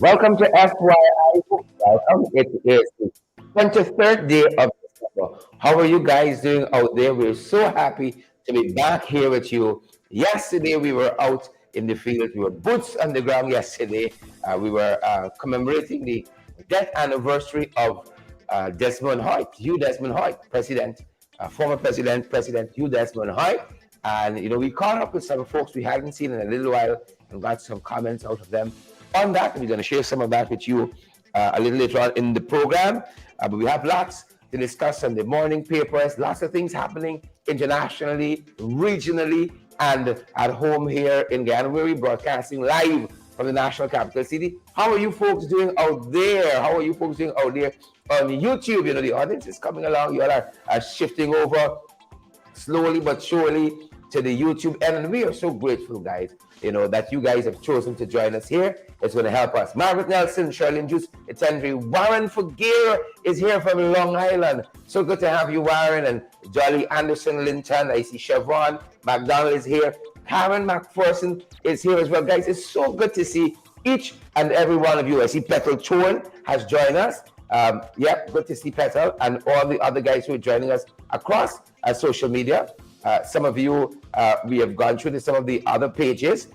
Welcome to FYI. Welcome. It is the 23rd day of December. How are you guys doing out there? We're so happy to be back here with you. Yesterday, we were out in the field. We were boots on the ground yesterday. We were commemorating the death anniversary of Desmond Hoyt, Hugh Desmond Hoyt, former President Hugh Desmond Hoyt. And, we caught up with some folks we hadn't seen in a little while and got some comments out of them on that. We're going to share some of that with you a little later on in the program. But we have lots to discuss on the morning papers, lots of things happening internationally, regionally, and at home here in Ghana, where we're broadcasting live from the National Capital City. How are you folks doing out there? How are you folks doing out there on YouTube? The audience is coming along. You all are shifting over slowly but surely to the YouTube end. And we are so grateful, guys, that you guys have chosen to join us here. It's going to help us. Margaret Nelson, Sherlyn Juice, it's Henry. Warren Forgier is here from Long Island. So good to have you, Warren. And Jolly Anderson Linton. I see Chevron McDonald is here. Karen McPherson is here as well. Guys, it's so good to see each and every one of you. I see Petal Torn has joined us. Good to see Petal and all the other guys who are joining us across social media. Some of you, we have gone through some of the other pages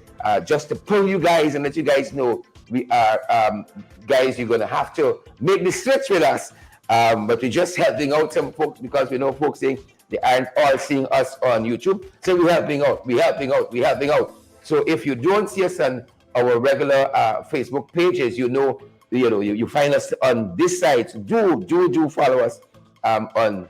just to pull you guys and let you guys know we are, guys, you're going to have to make the switch with us. But we're just helping out some folks because we know folks saying they aren't all seeing us on YouTube. So we're helping out. So if you don't see us on our regular Facebook pages, you find us on this site. Do follow us on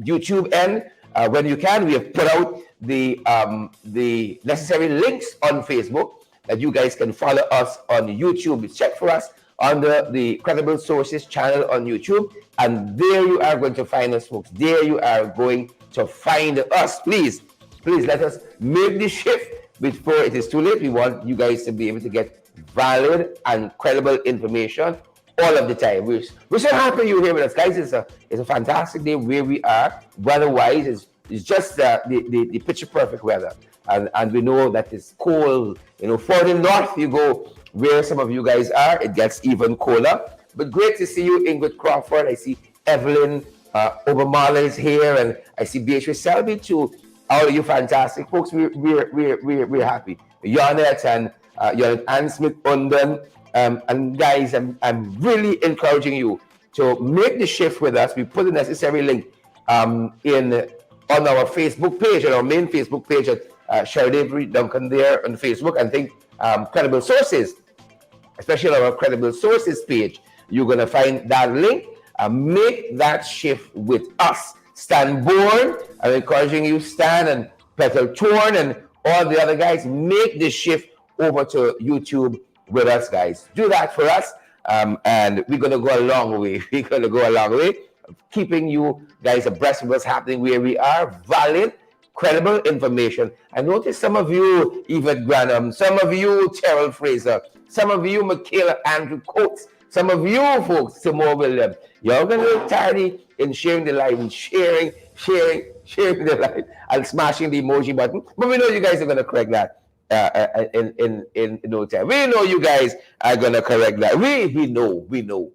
YouTube, and when you can, we have put out the necessary links on Facebook that you guys can follow us on YouTube. Check for us under the Credible Sources channel on YouTube, and there you are going to find us, folks. There you are going to find us. Please let us make the shift before it is too late. We want you guys to be able to get valid and credible information all of the time. We're so happy you're here with us, guys. It's a fantastic day where we are. Weather-wise, it's just the picture perfect weather, and we know that it's cold. Further north you go, where some of you guys are, it gets even colder. But great to see you, Ingrid Crawford. I see Evelyn Obermala is here, and I see Beatrice Selby too. All of you fantastic folks. We're happy. Yonet and Ann Smith Unden. And guys, I'm really encouraging you to make the shift with us. We put the necessary link on our Facebook page, on our main Facebook page at Sherry Avery Duncan there on Facebook. And think Credible Sources, especially on our Credible Sources page, you're going to find that link. Make that shift with us. Stan Bourne, I'm encouraging you, Stan and Petal Torn and all the other guys, make the shift over to YouTube with us, guys. Do that for us, and we're going to go a long way. We're going to go a long way, keeping you guys abreast of what's happening where we are. Valid, credible information. I noticed some of you, Yvette Granham, some of you, Terrell Fraser, some of you, Michaela Andrew Coates, some of you folks, Timor Williams. You're going to look tardy in sharing the live and sharing the live and smashing the emoji button. But we know you guys are going to correct that. In no time. We know you guys are gonna correct that. We know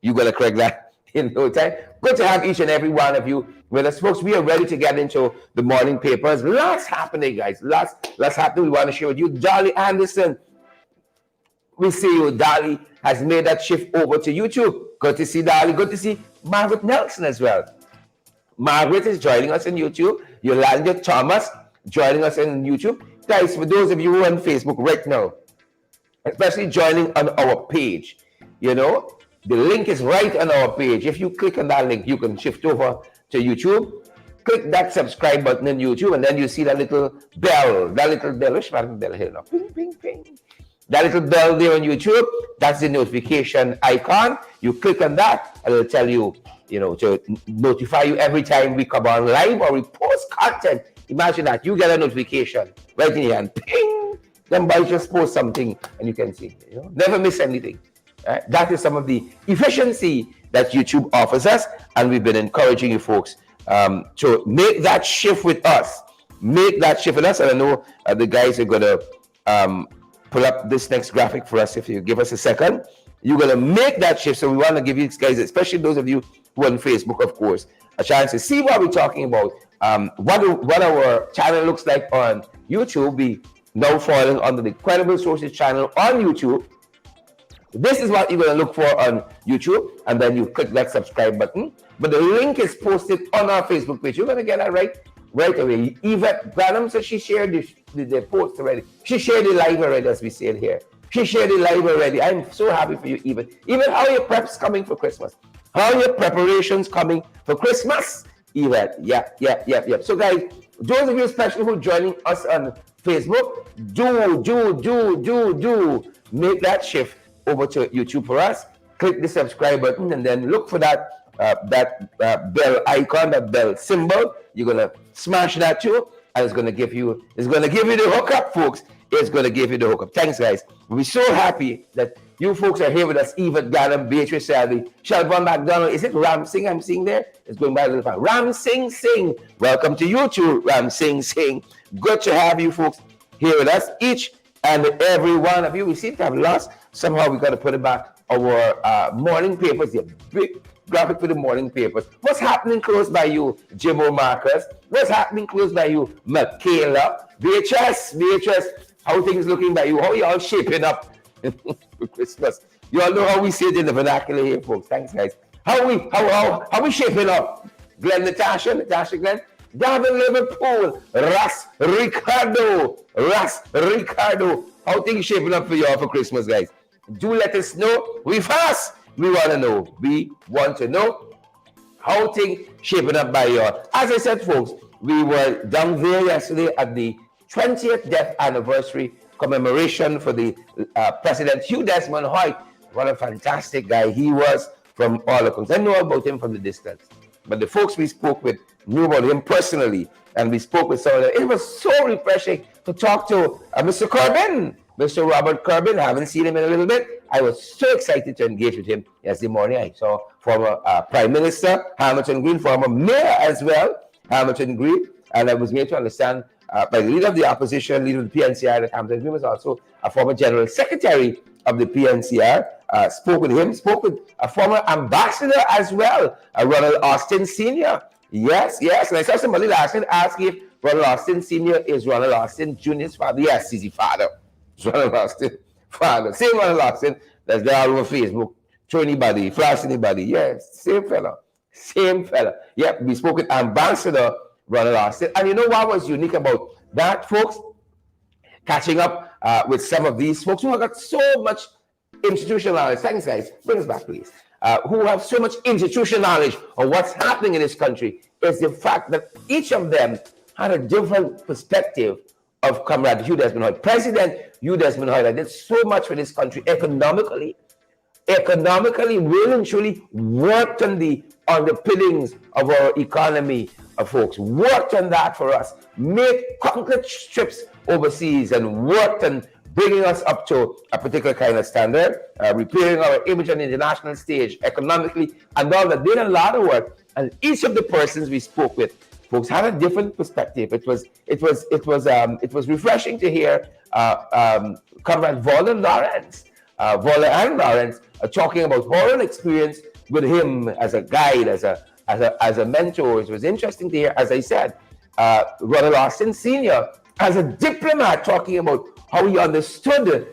you're gonna correct that in no time. Good to have each and every one of you with us, folks. We are ready to get into the morning papers. Lots happening, guys. Lots happening. We want to share with you. Dolly Anderson, we see you. Dolly has made that shift over to YouTube. Good to see Dolly. Good to see Margaret Nelson as well. Margaret is joining us on YouTube. Yolanda Thomas joining us on YouTube. Guys, for those of you who are on Facebook right now, especially joining on our page, the link is right on our page. If you click on that link, you can shift over to YouTube. Click that subscribe button on YouTube, and then you see that little bell. Which bell here now? Ping, ping, ping. That little bell there on YouTube, that's the notification icon. You click on that, and it'll tell you, to notify you every time we come on live or we post content. Imagine that you get a notification right in your hand, ping. Then by just post something and you can see. Never miss anything. Right? That is some of the efficiency that YouTube offers us, and we've been encouraging you folks to make that shift with us. Make that shift with us, and I know the guys are gonna pull up this next graphic for us if you give us a second. You're going to make that shift. So we want to give you guys, especially those of you who are on Facebook, of course, a chance to see what we're talking about. What our channel looks like on YouTube. We now falling under the Credible Sources channel on YouTube. This is what you're going to look for on YouTube, and then you click that subscribe button. But the link is posted on our Facebook page. You're going to get that right away. Yvette Branham said she shared the post already. She shared it live already, as we said here. She shared it live already. I'm so happy for you, Yvette. Yvette, how are your preps coming for Christmas? How are your preparations coming for Christmas, Yvette? Yeah. So, guys, those of you especially who are joining us on Facebook, do make that shift over to YouTube for us. Click the subscribe button and then look for that bell icon, that bell symbol. You're gonna smash that too, and it's gonna give you the hookup, folks. It's gonna give you the hookup. Thanks, guys. We're so happy that you folks are here with us. Yvette Gallum, Beatrice Sally, Shelburne McDonald. Is it Ram Singh I'm seeing there? It's going by a little far. Ram Singh. Welcome to you too, Ram Singh. Good to have you folks here with us, each and every one of you. We seem to have lost. Somehow we got to put it back. Our morning papers, the big graphic for the morning papers. What's happening close by you, Jimbo Marcus? What's happening close by you, Michaela? Beatrice, how things looking by you? How are you all shaping up for Christmas? You all know how we say it in the vernacular here, folks. Thanks, guys. How we shaping up? Glenn, Natasha, Glenn. Gavin, Liverpool, Ras Ricardo. How things shaping up for you all for Christmas, guys? Do let us know. We fast. We want to know. We want to know how things shaping up by you all. As I said, folks, we were down there yesterday at the 20th death anniversary commemoration for the President Hugh Desmond Hoyt. What a fantastic guy he was from all accounts. I know about him from the distance, but the folks we spoke with knew about him personally, and we spoke with some of them. It was so refreshing to talk to Mr. Corbyn, Mr. Robert Corbyn. I haven't seen him in a little bit. I was so excited to engage with him yesterday morning. I saw former Prime Minister Hamilton Green, former Mayor as well, Hamilton Green, and I was made to understand by the leader of the opposition, leader of the PNCR, that Hamilton Green was also a former General Secretary of the PNCR. Spoke with him, spoke with a former ambassador as well, Ronald Austin Sr. Yes, and I saw somebody ask if Ronald Austin Sr. is Ronald Austin Jr.'s father. Yes, he's his father. It's Ronald Austin father. Same Ronald Austin that's there all over Facebook. Throw anybody, flash anybody. Yes, same fella. Yep, we spoke with Ambassador Ronald Austin. And you know what was unique about that, folks? Catching up with some of these folks who have got so much institutional knowledge. Thanks, guys. Bring us back, please. Who have so much institutional knowledge of what's happening in this country is the fact that each of them had a different perspective of Comrade Hugh Desmond Hoyt. President Hugh Desmond Hoyt did so much for this country economically, really and truly worked on the underpinnings of our economy, folks. Worked on that for us. Made countless trips overseas and worked on bringing us up to a particular kind of standard, repairing our image on the international stage economically, and all that. Did a lot of work. And each of the persons we spoke with, folks, had a different perspective. It was refreshing to hear Comrade Vola and Lawrence talking about her experience with him as a guide, as a mentor. It was interesting to hear, as I said, Ronald Austin Sr. as a diplomat talking about how he understood,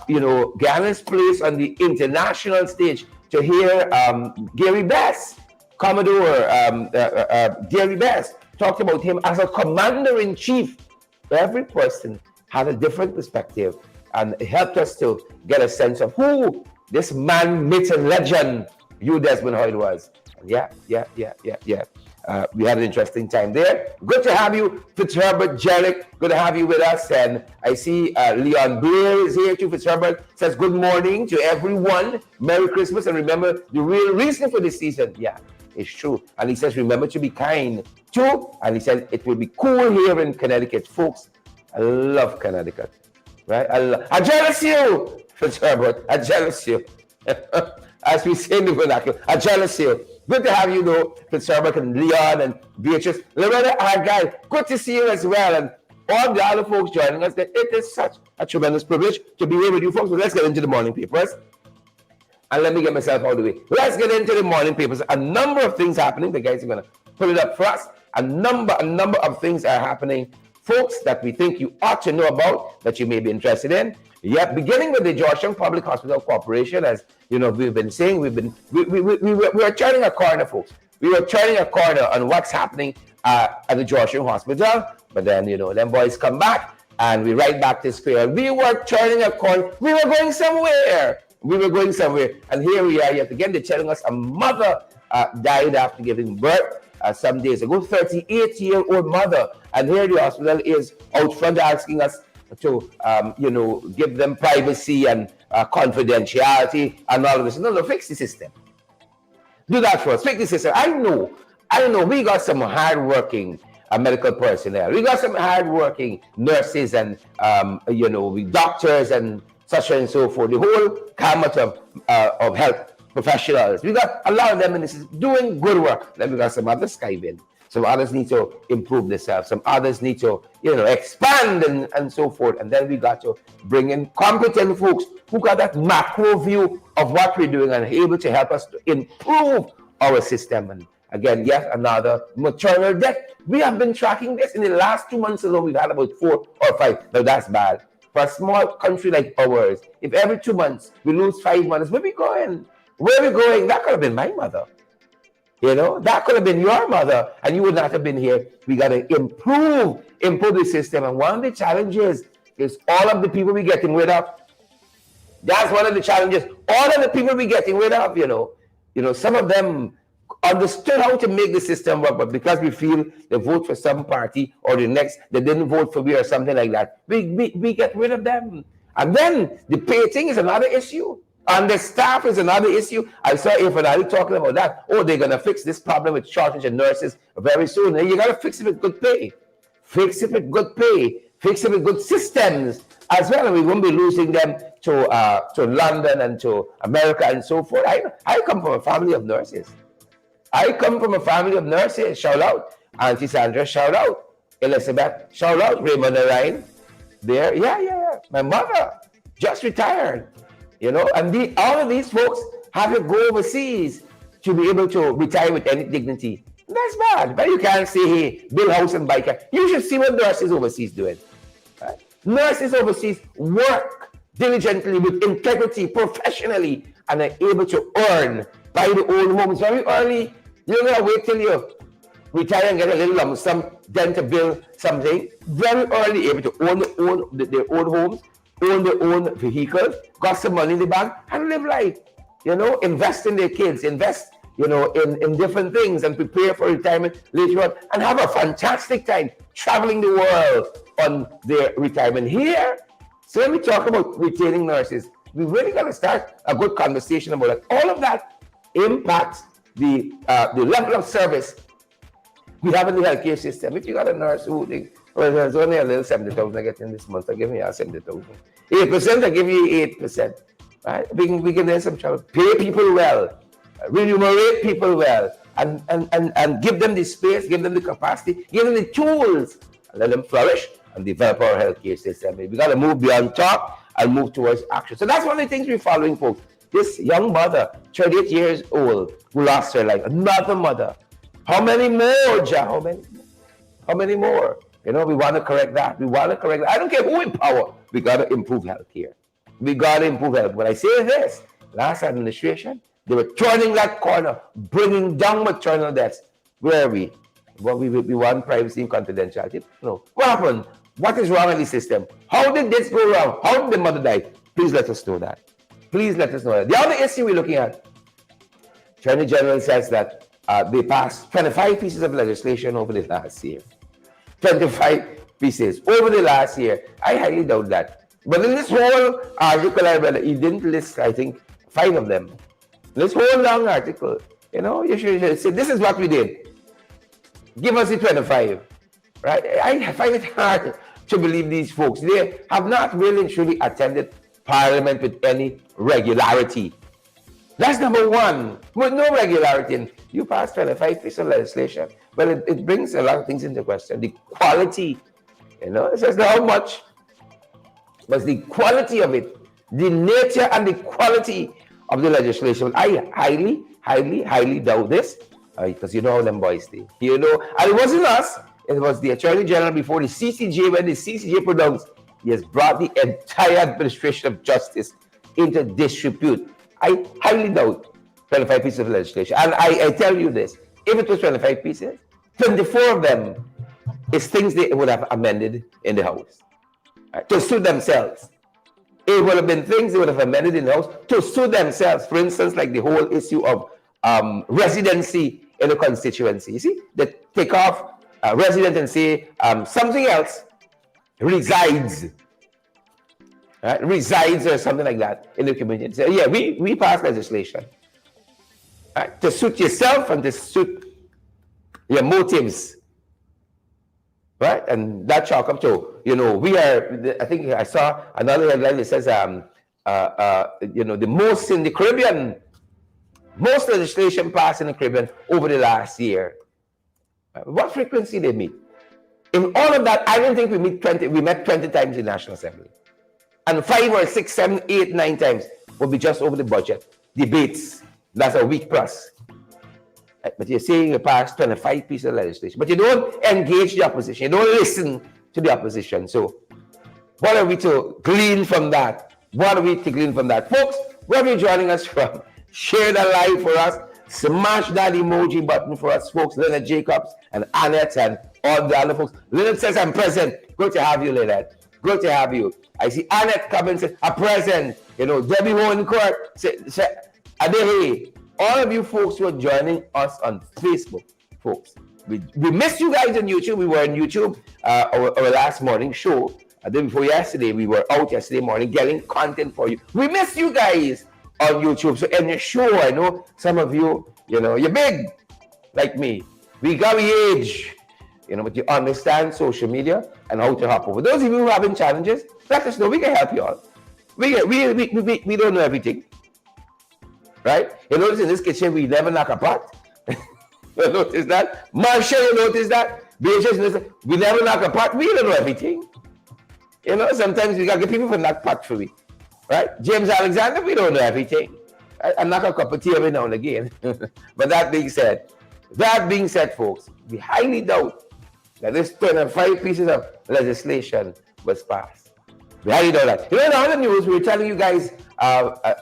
Ghana's place on the international stage. To hear Gary Best, Commodore Gary Best, talked about him as a commander-in-chief. Every person had a different perspective, and it helped us to get a sense of who this man, myth, and legend Hugh Desmond Hoyt was. Yeah. We had an interesting time there. Good to have you, Fitzherbert Jellick. Good to have you with us. And I see Leon Blair is here too. Fitzherbert says good morning to everyone. Merry Christmas. And remember the real reason for this season. Yeah, it's true. And he says remember to be kind too. And he says it will be cool here in Connecticut. Folks, I love Connecticut. Right? I jealous you, Fitzherbert. I jealous you. As we say in the vernacular, I jealous you. Good to have you, though, Fitzherbert and Leon and Beatrice. Loretta Argyle, good to see you as well. And all the other folks joining us, that it is such a tremendous privilege to be here with you folks. So let's get into the morning papers. And let me get myself out of the way. Let's get into the morning papers. A number of things happening. The guys are going to put it up for us. A number of things are happening, folks, that we think you ought to know about, that you may be interested in. Yep, beginning with the Georgetown Public Hospital Corporation, as you know, we've been saying, we are turning a corner, folks. We were turning a corner on what's happening at the Georgetown Hospital, but then, you know, them boys come back and we right back to square. We were turning a corner. We were going somewhere. And here we are yet again. They're telling us a mother died after giving birth some days ago, 38-year-old mother. And here the hospital is out front asking us to, give them privacy and confidentiality and all of this. No, fix the system. Do that for us. Fix the system. I know. We got some hardworking medical personnel. We got some hardworking nurses and, doctors and such and so forth. The whole gamut of health professionals. We got a lot of them in this doing good work. Then we got some others skiving. Some others need to improve themselves. Some others need to, expand and so forth. And then we got to bring in competent folks who got that macro view of what we're doing and are able to help us to improve our system. And again, yet another maternal death. We have been tracking this in the last 2 months alone. We've had about 4 or 5. Now that's bad. For a small country like ours, if every 2 months we lose 5 mothers, where are we going? That could have been my mother. That could have been your mother, and you would not have been here. We got to improve the system. And one of the challenges is all of the people we're getting rid of. That's one of the challenges. All of the people we're getting rid of, some of them understood how to make the system work, but because we feel they vote for some party or the next, they didn't vote for me or something like that, we get rid of them. And then the pay thing is another issue. And the staff is another issue. I saw FYI talking about that. Oh, they're going to fix this problem with shortage of nurses very soon. And you got to fix it with good pay. Fix it with good pay. Fix it with good systems as well. And we won't be losing them to London and to America and so forth. I come from a family of nurses. Shout out. Auntie Sandra, shout out. Elizabeth, shout out. Raymond Ryan. There. Yeah. My mother just retired. And all of these folks have to go overseas to be able to retire with any dignity. That's bad. But you can't say, hey, build house and buy car. You should see what nurses overseas doing. Right? Nurses overseas work diligently with integrity, professionally, and are able to earn, buy their own homes very early. You don't gotta wait till you retire and get a little lump sum, then to build something. Very early, able to own their own homes, own their own vehicles, got some money in the bank, and live life. Invest in their kids, invest, in different things, and prepare for retirement later on, and have a fantastic time traveling the world on their retirement here. So when we talk about retaining nurses, we really got to start a good conversation about it. All of that impacts the level of service we have in the healthcare system. If you got a nurse who there's only a little 70,000 I get in this month, I give me 70,000. 8%, I give you 8%. Right? We can then some trouble. Pay people well, remunerate people well, and give them the space, give them the capacity, give them the tools, and let them flourish and develop our healthcare system. We got to move beyond talk and move towards action. So that's one of the things we're following, folks. This young mother, 38 years old, who lost her life. Another mother. How many more, Ja? How many more? We want to correct that. I don't care who in power. We got to improve health here. We got to improve health. When I say this, last administration, they were turning that corner, bringing down maternal deaths. Where are we? Well, we want privacy and confidentiality. No. What happened? What is wrong in the system? How did this go wrong? How did the mother die? Please let us know that. The other issue we're looking at, Attorney General says that they passed 25 pieces of legislation over the last year. 25 pieces over the last year. I highly doubt that. But in this whole article I read, he didn't list, I think, 5 of them. This whole long article, you should say, this is what we did. Give us the 25, right? I find it hard to believe these folks. They have not really and truly attended Parliament with any regularity. That's number one. With no regularity, and you pass 25 pieces of legislation, but it brings a lot of things into question. The quality, It says how much, but the quality of it, the nature and the quality of the legislation. I highly doubt this, because you know how them boys stay. And it wasn't us, it was the Attorney General before the CCJ. When the CCJ pronounced, he has brought the entire administration of justice into disrepute. I highly doubt 25 pieces of legislation. And I tell you this, if it was 25 pieces, 24 of them is things they would have amended in the House, right, to suit themselves. It would have been things they would have amended in the House to suit themselves. For instance, like the whole issue of residency in a constituency. You see, they take off resident and say something else, resides. Right? Resides or something like that in the community. So yeah, we pass legislation, right, to suit yourself and to suit your motives, right? And that chalk up to, we are, I think I saw another headline that says, the most in the Caribbean, most legislation passed in the Caribbean over the last year. What frequency they meet? In all of that, I don't think we met 20 times in National Assembly. And 5 or 6, 7, 8, 9 times will be just over the budget. Debates, that's a week plus. But you're saying you pass 25 pieces of legislation, but you don't engage the opposition, you don't listen to the opposition. So what are we to glean from that? Folks, wherever you're joining us from, share that live for us, smash that emoji button for us, folks. Leonard Jacobs and Annette and all the other folks. Leonard says, I'm present. Good to have you, Leonard. Good to have you. I see Annette come and say, I'm present. Debbie Hohencourt say, Adehe. All of you folks who are joining us on Facebook, folks, we missed you guys on YouTube. We were on YouTube our last morning show. The day before yesterday, we were out yesterday morning getting content for you. We missed you guys on YouTube. So in your show, I know some of you, you're big like me. We got the age, but you understand social media and how to hop over. Those of you who are having challenges, let us know. We can help you all. We don't know everything. Right? You notice in this kitchen, we never knock a pot. You notice that? Marsha, you notice that? We never knock a pot. We don't know everything. Sometimes we got to get people for knock pot for me. Right? James Alexander, we don't know everything. I knock a cup of tea every now and again. But that being said, folks, we highly doubt that this 25 pieces of legislation was passed. We highly doubt that. In other news, we were telling you guys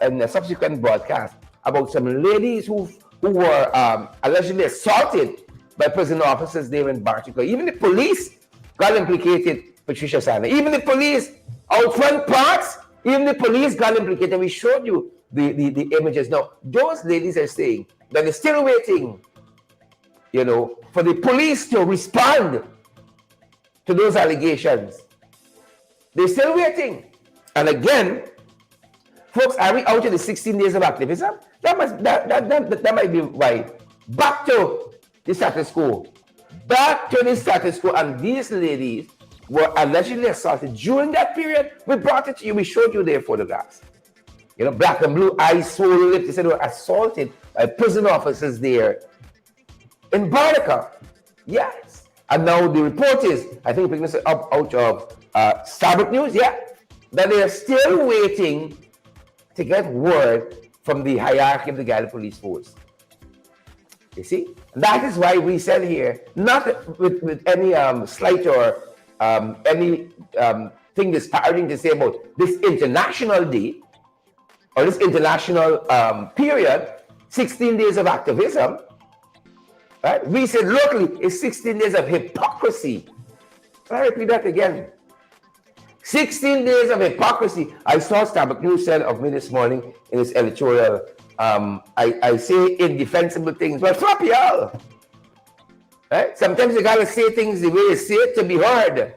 in a subsequent broadcast about some ladies who were allegedly assaulted by prison officers there in Bartica. Even the police got implicated, Patricia Sana. Even the police, out front parts, even the police got implicated. We showed you the images. Now, those ladies are saying that they're still waiting, for the police to respond to those allegations. They're still waiting. And again, folks, are we out in the 16 days of activism? That might be why. Back to the status quo. And these ladies were allegedly assaulted during that period. We brought it to you. We showed you their photographs. Black and blue eyes, swollen lips. They said they were assaulted by prison officers there in Bartica. Yes. And now the report is, I think picking this up out of Starbuck News, that they are still waiting to get word from the hierarchy of the Guyana Police Force. You see? That is why we said here, not with any slight or any thing disparaging to say about this international day or this international period, 16 days of activism, right? We said locally, it's 16 days of hypocrisy. Can I repeat that again? 16 days of hypocrisy. I saw Starbuck News said of me this morning in its editorial, I say indefensible things. Well, flop y'all. Right? Sometimes you gotta say things the way you say it to be heard.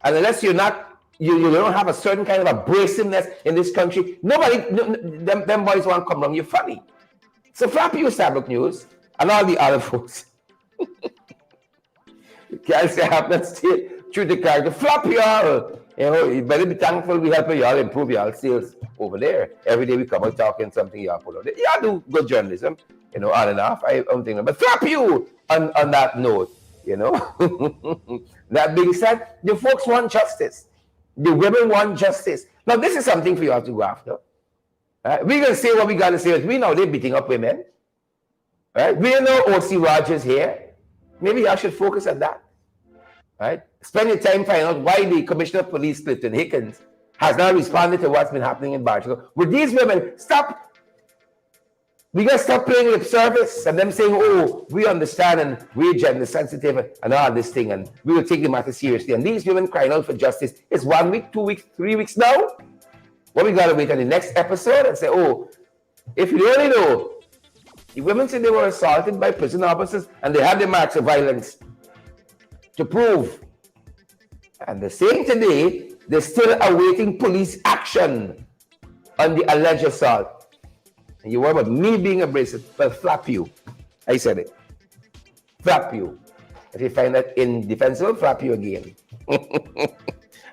And unless you don't have a certain kind of abrasiveness in this country, them boys won't come wrong. You're funny. So flop you, Starbuck News, and all the other folks. You can't say I have not stayed true to character. Flop y'all. You better be thankful we help y'all improve y'all sales over there. Every day we come out talking something y'all put out there. Y'all do good journalism, on and off. I'm thinking, but flop you on that note. you know. That being said, the folks want justice. The women want justice. Now, this is something for you all to go after. Right? We're going to say what we got to say. We know they're beating up women. Right? We know O.C. Rogers here. Maybe I should focus on that. Right? Spend your time finding out why the Commissioner of Police, Clifton Hickens, has not responded to what's been happening in Barcelona. With these women, stop. We got to stop playing lip service and them saying, oh, we understand and we're gender sensitive and all this thing and we will take the matter seriously. And these women crying out for justice. It's 1 week, 2 weeks, 3 weeks now. Well, we got to wait on the next episode and say, oh, if you only know, the women said they were assaulted by prison officers and they had the marks of violence to prove. And the same today, they're still awaiting police action on the alleged assault. And you worry about me being abrasive, well, flap you. I said it. Flap you. If you find that indefensible, flap you again.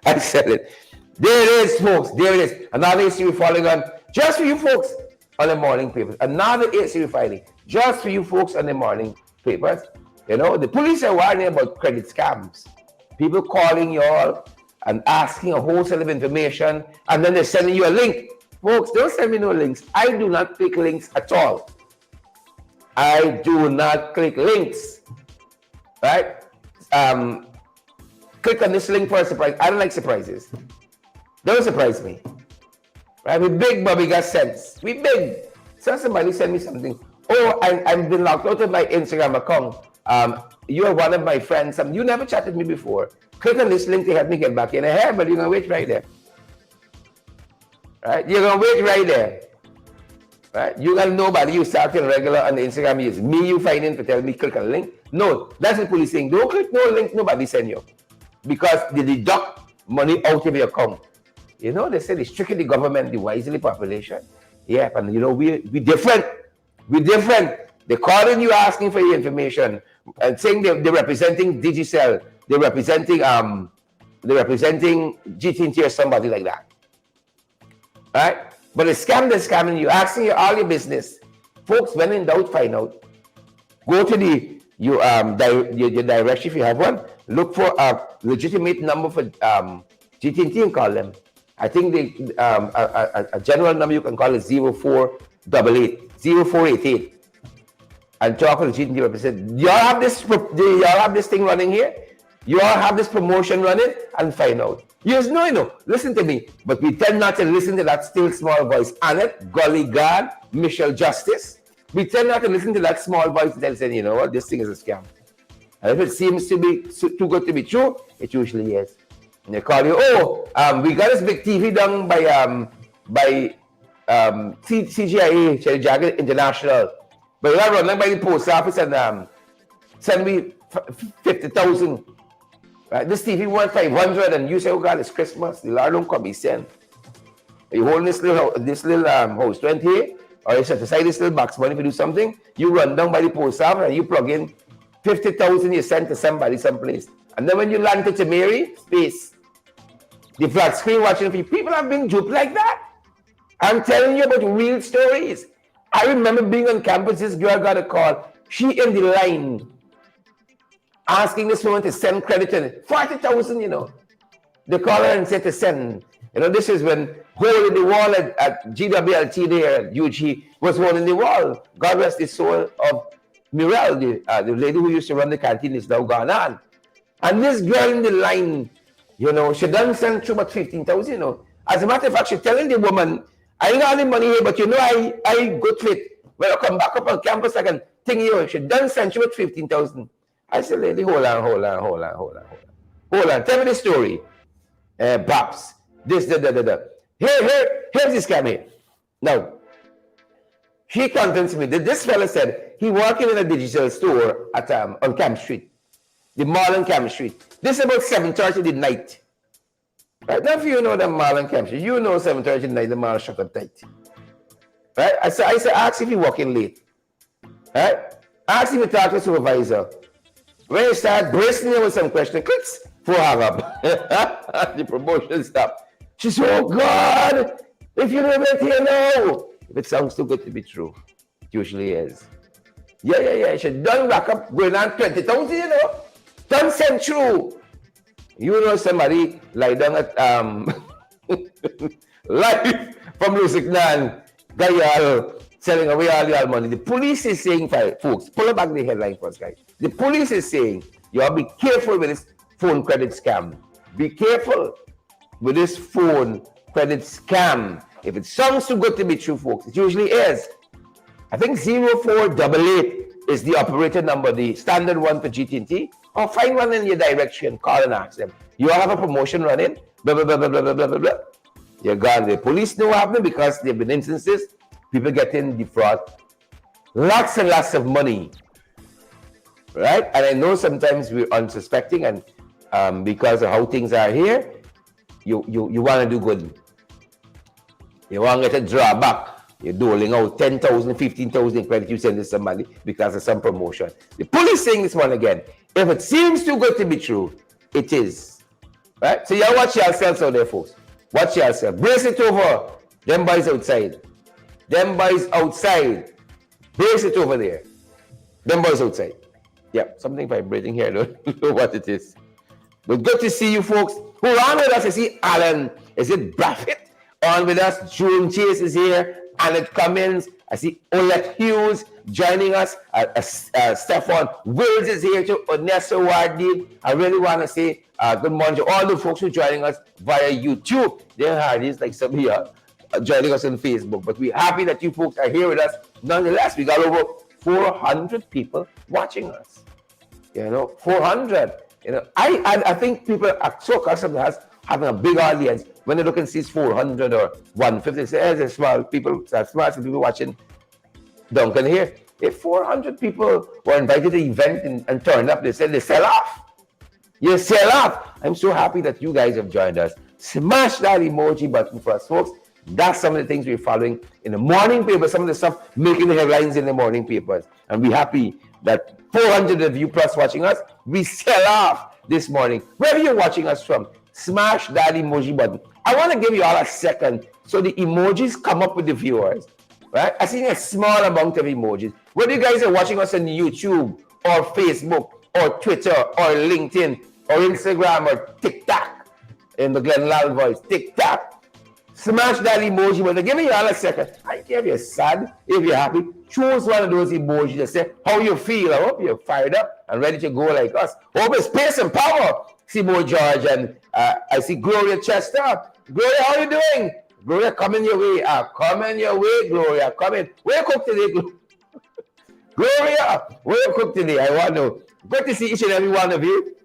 I said it. There it is, folks. There it is. Another issue we're following on, just for you folks on the morning papers. Another issue we're filing, just for you folks on the morning papers. You know, the police are warning about credit scams. People calling you all and asking a whole set of information, and then they're sending you a link. Folks, don't send me no links. I do not click links at all. I do not click links. Right? Click on this link for a surprise. I don't like surprises. Don't surprise me. Right? We big, but we got sense. We big. So somebody send me something. Oh, I've been locked out of my Instagram account. You are one of my friends. You never chatted with me before. Click on this link to help me get back in. Hey, but you're going to wait right there. Right? You're going to wait right there. Right? You got nobody you start in regular on the Instagram. Is me you find in to tell me click on a link. No, that's the police saying. Don't click no link nobody send you. Because they deduct money out of your account. You know, they say they strictly the government, the wisely population. Yeah, and you know, we different. We're different. They're calling you asking for your information and saying they're representing Digicel. They're representing GT&T or somebody like that. Right? But they're scamming you, asking you all your business. Folks, when in doubt, find out. Go to your directory if you have one. Look for a legitimate number for GT&T and call them. I think a general number you can call is 0488. And talk to the GT&T representative. Do y'all have this thing running here? You all have this promotion running? And find out. You know, listen to me. But we tend not to listen to that still small voice. Annette, Golly God, Michelle Justice. We tend not to listen to that small voice that says, you know what, this thing is a scam. And if it seems to be too good to be true, it usually is. And they call you, we got this big TV done by CGIA, Cherry Jacket International. But we got run by the post office and send me 50,000. Right? This TV worth 500, and you say, oh God, it's Christmas. The Lord don't come, he send. Are you holding this little house 20, or you set aside this little box money to do something? You run down by the post office and you plug in 50,000 you send to somebody someplace. And then when you land to Mary, space. The flat screen watching for you. People have been duped like that. I'm telling you about real stories. I remember being on campus, this girl got a call. She in the line asking this woman to send credit to 40,000, you know. They call her and said to send. You know, this is when hole in the wall at GWLT there at UG was hole in the wall. God rest the soul of Mirel, the lady who used to run the canteen, is now gone on. And this girl in the line, you know, she done send through about 15,000, you know. As a matter of fact, she's telling the woman, I ain't got any money here, but you know, I go to it. When I come back up on campus, I can think you. She done send through about 15,000. I said, lady, hold on. Tell me the story. Babs. This, Here's this scam here. Now, she convinced me that this fella said he working in a digital store at on Camp Street. The mall on Camp Street. This is about 7:30 at night. Right? Now, if you know the mall on Camp Street, you know 7:30 at night, the mall shut up tight. Right? I said, ask if he walking late. Right? Ask him to talk to the supervisor. When you start bracing him with some questions, clicks, for hang up. The promotion stop. She said, oh God, if you live it here now. If it sounds too good to be true, it usually is. Yeah. She done rack up going on 20,000, you know. Don't send through. You know somebody like down at live from Lusignan, Gayal, selling away all your money. The police is saying, folks, pull back the headline first, guys. The police is saying, you have to be careful with this phone credit scam. Be careful with this phone credit scam. If it sounds too good to be true, folks, it usually is. I think 0488 is the operator number, the standard one for GT&T. Or find one in your direction, call and ask them. You all have a promotion running, blah, blah, blah, blah, blah, blah, blah, blah. You're gone. The police know what happened because there have been instances, people getting defraud, lots and lots of money, right? And I know sometimes we're unsuspecting, and because of how things are here, you want to do good. You want to get a drawback. You're doling out 10,000, 15,000 credit you send to somebody because of some promotion. The police saying this one again. If it seems too good to be true, it is. Right? So you watch yourselves out there, folks. Watch yourself. Brace it over. Them boys outside. Them boys outside. Brace it over there. Them boys outside. Yeah, something vibrating here. I don't know what it is. But good to see you folks. Who are on with us? I see Alan. Is it Braffett on with us? June Chase is here. Annette Cummins. I see Olet Hughes joining us. Stefan Wills is here too. Onessa Wardi. I really want to say good morning to all the folks who are joining us via YouTube. They're hardies like some here joining us on Facebook. But we're happy that you folks are here with us. Nonetheless, we got over 400 people watching us. 400. I think people are so accustomed to us having a big audience. When they look and see 400 or 150, they say, hey, there's small people, smart people watching Duncan here. If 400 people were invited to the event and turned up, they said they sell off. You sell off. I'm so happy that you guys have joined us. Smash that emoji button for us, folks. That's some of the things we're following in the morning paper, some of the stuff making the headlines in the morning papers. And we're happy that 400 of you plus watching us, we sell off this morning. Wherever you're watching us from, smash that emoji button. I want to give you all a second so the emojis come up with the viewers. Right? I see a small amount of emojis. Whether you guys are watching us on YouTube or Facebook or Twitter or LinkedIn or Instagram or TikTok in the Glenn Lal voice, TikTok. Smash that emoji button. Give me all a second. I care if you're sad, if you're happy. Choose one of those emojis and say how you feel. I hope you're fired up and ready to go like us. Hope it's pace and power. See more George and I see Gloria Chester. Gloria, how you doing? Gloria, coming your way. Coming your way, Gloria. Coming. Where you cook today, Gloria? Where you cook today? I want to know. Good to see each and every one of you.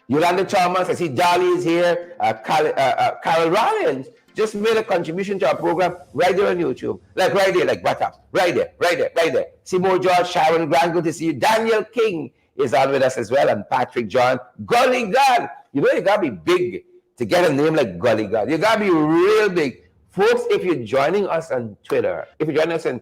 Yolanda Chalmers, I see Dolly is here. Carol Rollins just made a contribution to our program right there on YouTube. Like right there, like butter. Right there, right there, right there. Seymour George, Sharon Grant, good to see you. Daniel King is on with us as well. And Patrick John. Golly God. You know you got to be big to get a name like Golly God. You got to be real big. Folks, if you're joining us on Twitter, if you're joining us on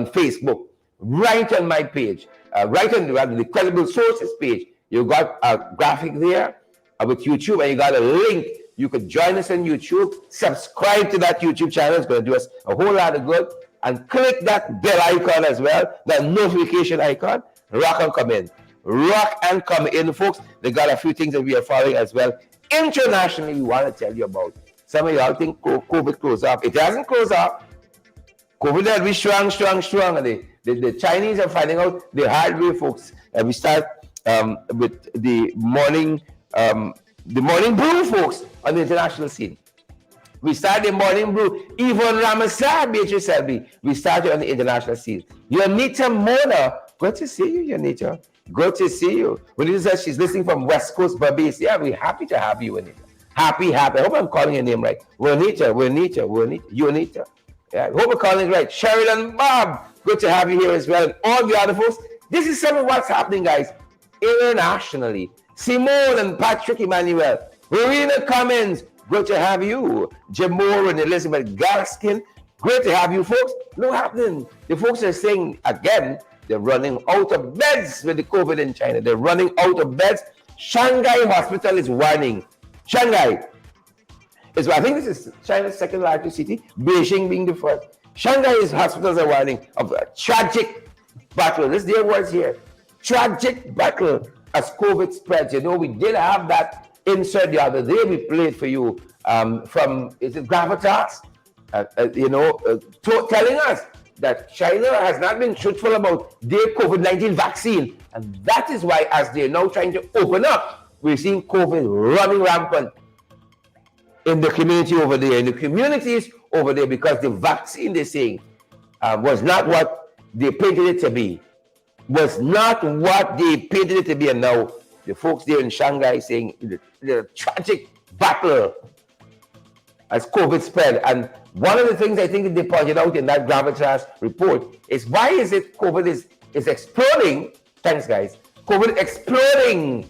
Facebook, right on my page, right on the Credible Sources page, you got a graphic there with YouTube and you got a link. You could join us on YouTube, subscribe to that YouTube channel. It's going to do us a whole lot of good. And click that bell icon as well, that notification icon. Rock and come in. Rock and come in, folks. They got a few things that we are following as well. Internationally, we want to tell you about. Some of y'all think COVID closed off. It hasn't closed off. COVID had been strong. And the Chinese are finding out the hard way, folks. And we start with the morning brew, folks, on the international scene. We started the morning brew. Yvonne Ramasar, Beatrice Selby. We started on the international scene. Yonita Mona. Good to see you, Yonita. Good to see you. Yonita says she's listening from West Coast, Barbados. Yeah, we're happy to have you, Yonita. Happy. I hope I'm calling your name right. Yonita. Yeah, I hope I'm calling it right. Sheridan Bob. Good to have you here as well. And all the other folks. This is some of what's happening, guys, internationally. Simone and Patrick Emmanuel. Marina Cummins. Good to have you. Jamor and Elizabeth Gaskin. Great to have you, folks. No happening. The folks are saying, again, they're running out of beds with the COVID in China. They're running out of beds. Shanghai Hospital is warning. Shanghai is, I think this is China's second largest city, Beijing being the first. Shanghai's hospitals are warning of a tragic battle. This is their words here. Tragic battle as COVID spreads. We did have that insert the other day we played for you from, is it Gravitas? Telling us that China has not been truthful about their COVID-19 vaccine. And that is why, as they're now trying to open up, we're seeing COVID running rampant in the community over there, in the communities over there, because the vaccine, they're saying, was not what they painted it to be. Was not what they painted it to be. And now the folks there in Shanghai saying the tragic battle as COVID spread. And one of the things I think they pointed out in that Gravitas report is, why is it COVID is exploding? Thanks, guys. COVID exploding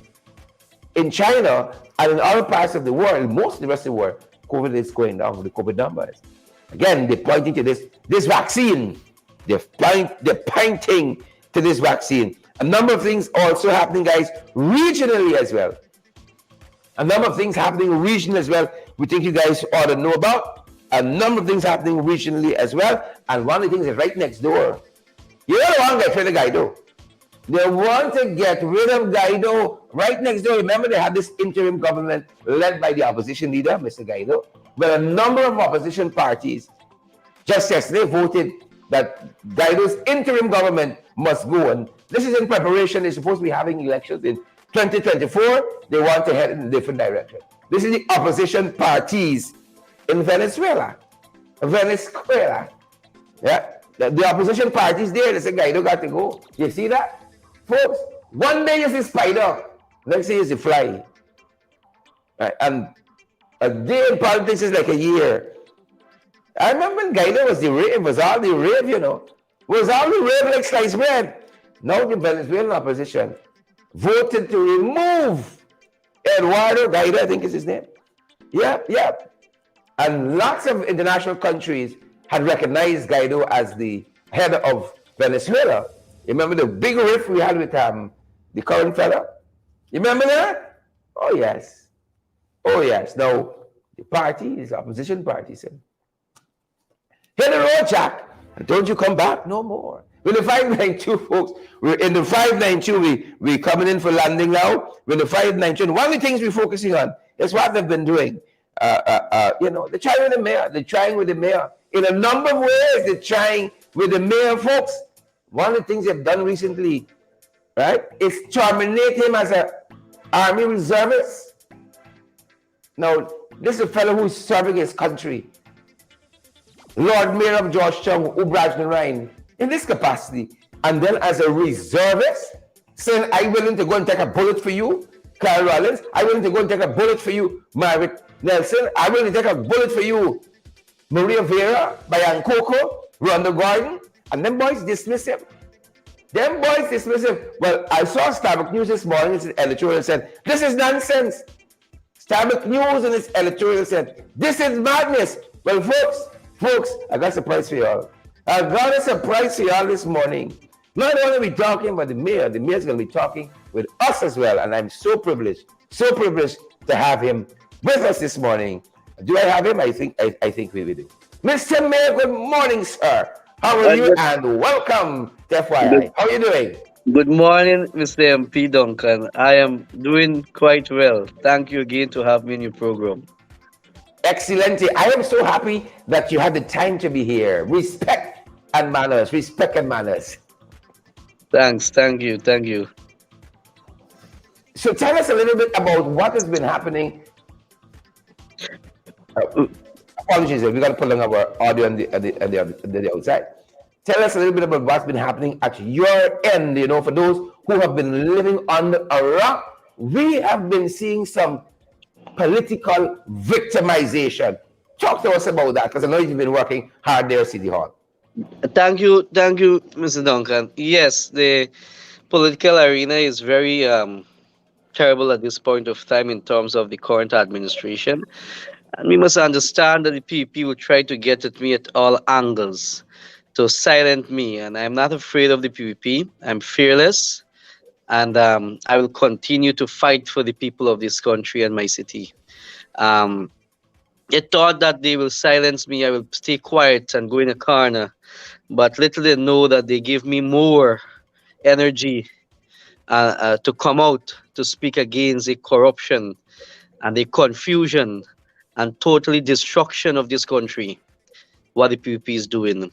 in China and in other parts of the world, most of the rest of the world, COVID is going down with the COVID numbers. Again, they're pointing to this vaccine. They're pointing to this vaccine. A number of things also happening, guys, regionally as well. A number of things happening regionally as well. We think you guys ought to know about. A number of things happening regionally as well. And one of the things is right next door. You don't want to get rid of Guaido. They want to get rid of Guaido right next door. Remember, they had this interim government led by the opposition leader, Mr. Guaido. But a number of opposition parties just yesterday voted that Guaido's interim government must go. And this is in preparation. They're supposed to be having elections in 2024. They want to head in a different direction. This is the opposition parties in Venezuela. Venezuela. Yeah. The opposition parties there, they say Guaido got to go. You see that? Folks, one day you see spider, next day you see fly. Right? And a day in politics is like a year. I remember when Guaido was the rave, was all the rave, was all the rave like sliced bread. Now the Venezuelan opposition voted to remove Eduardo Guaido, I think is his name. Yeah. And lots of international countries had recognized Guaido as the head of Venezuela. You remember the big riff we had with the current fella? You remember that? Oh, yes. Now, the parties, opposition parties said, hit the road, Jack, and don't you come back no more. With the 592, folks, we're in the 592, we're coming in for landing now. We're in the 592. And one of the things we're focusing on is what they've been doing. They're trying with the mayor. They're trying with the mayor. In a number of ways, they're trying with the mayor, folks. One of the things they've done recently, right, is terminate him as an army reservist. Now, this is a fellow who's serving his country. Lord Mayor of Georgetown, Ubraj Narain, in this capacity, and then as a reservist, saying, I'm willing to go and take a bullet for you, Carl Rollins. I'm willing to go and take a bullet for you, Margaret Nelson. I'm willing to take a bullet for you, Maria Vera, Bayan Coco, Rhonda Gordon. And them boys dismiss him. Well, I saw Starbuck News this morning, its editorial said, this is nonsense. Starbuck News in its editorial said, this is madness. Well, folks, I got a surprise for y'all. I got a surprise for y'all this morning. Not only are we talking about the mayor's going to be talking with us as well. And I'm so privileged to have him with us this morning. Do I have him? I think we will do. Mr. Mayor, good morning, sir. How are you? And welcome to FYI. How are you doing? Good morning, Mr. MP Duncan. I am doing quite well. Thank you again to have me in your program. Excellent. I am so happy that you had the time to be here. Respect and manners. Thanks. Thank you. So tell us a little bit about what has been happening. Apologies, we got to pull on our audio on the outside. Tell us a little bit about what's been happening at your end. For those who have been living under a rock, we have been seeing some political victimization. Talk to us about that, because I know you've been working hard there at City Hall. Thank you, Mr. Duncan. Yes, the political arena is very terrible at this point of time in terms of the current administration. And we must understand that the PPP will try to get at me at all angles to silence me. And I'm not afraid of the PPP. I'm fearless. And I will continue to fight for the people of this country and my city. They thought that they will silence me. I will stay quiet and go in a corner. But little they know that they give me more energy to come out to speak against the corruption and the confusion and totally destruction of this country, what the PPP is doing.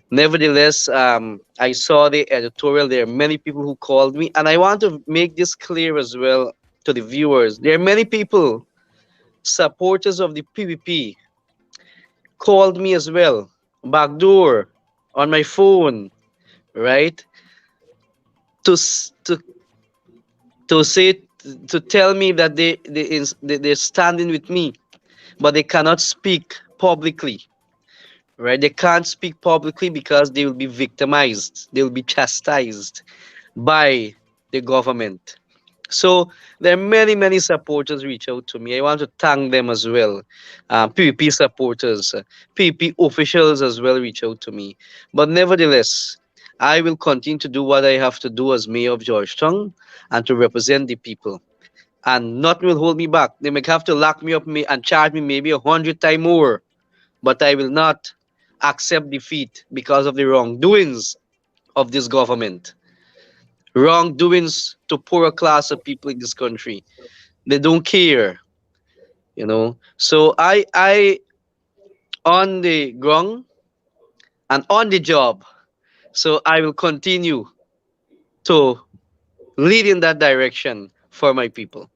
Nevertheless, I saw the editorial. There are many people who called me, and I want to make this clear as well to the viewers. There are many people, supporters of the PPP, called me as well, backdoor, on my phone, right? To s- to say to tell me that they're standing with me, but they cannot speak publicly, right? They can't speak publicly because they will be victimized, they will be chastised by the government. So there are many, many supporters reach out to me. I want to thank them as well. PvP supporters, PvP officials as well reach out to me. But nevertheless, I will continue to do what I have to do as mayor of Georgetown and to represent the people. And nothing will hold me back. They may have to lock me up and charge me maybe 100 times more, but I will not accept defeat because of the wrongdoings of this government, wrongdoings to poorer class of people in this country. They don't care, you know. So I on the ground and on the job. So I will continue to lead in that direction for my people.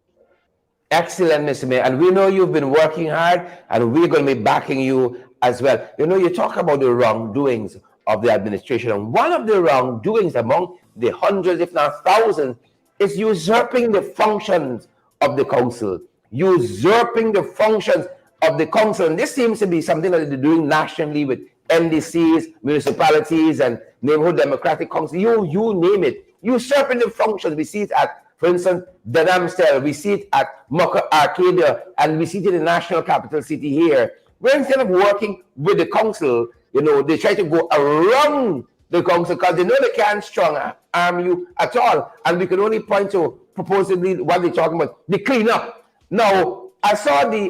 Excellent, Mr. Mayor. And we know you've been working hard, and we're going to be backing you as well. You know, you talk about the wrongdoings of the administration, and one of the wrongdoings among the hundreds, if not thousands, is usurping the functions of the council, usurping the functions of the council. And this seems to be something that they're doing nationally with NDCs, municipalities, and neighborhood democratic council. You name it, usurping the functions. We see it at, for instance, Denamstel, we see it at Mucka Arcadia, and we see it in the national capital city here, where instead of working with the council, you know, they try to go around the council because they know they can't strong arm you at all. And we can only point to supposedly what they're talking about, the cleanup. Now, I saw the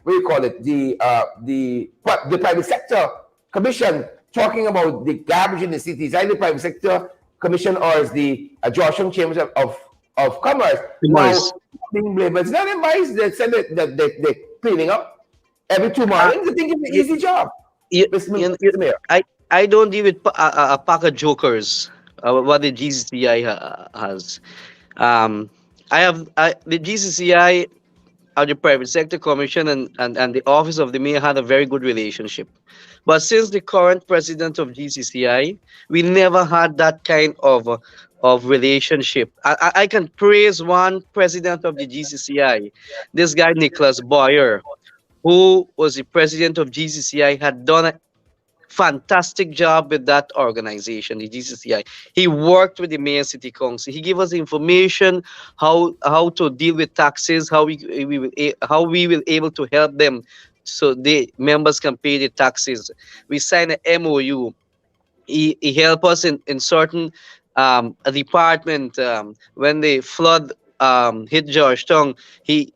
what do you call it, the private sector commission talking about the garbage in the city. Is either the private sector commission or is the Georgetown Chambers of Commerce. Now, Tomorrow. being blamed, but it's not advice that said that they're cleaning up every two Uh, mornings. I think it's an you, easy job, you, Mr. Mayor. I don't deal with a pack of jokers. What the GCCI has. Um, the GCCI, the Private Sector Commission, and the Office of the Mayor had a very good relationship. But since the current president of GCCI, we never had that kind of relationship. I can praise one president of the GCCI, this guy Nicholas Boyer, who was the president of GCCI, had done a fantastic job with that organization, the GCCI. He worked with the mayor city council. He gave us information how to deal with taxes, how we will able to help them so the members can pay the taxes. We signed an MOU. He helped us in certain a department when the flood hit Georgetown. He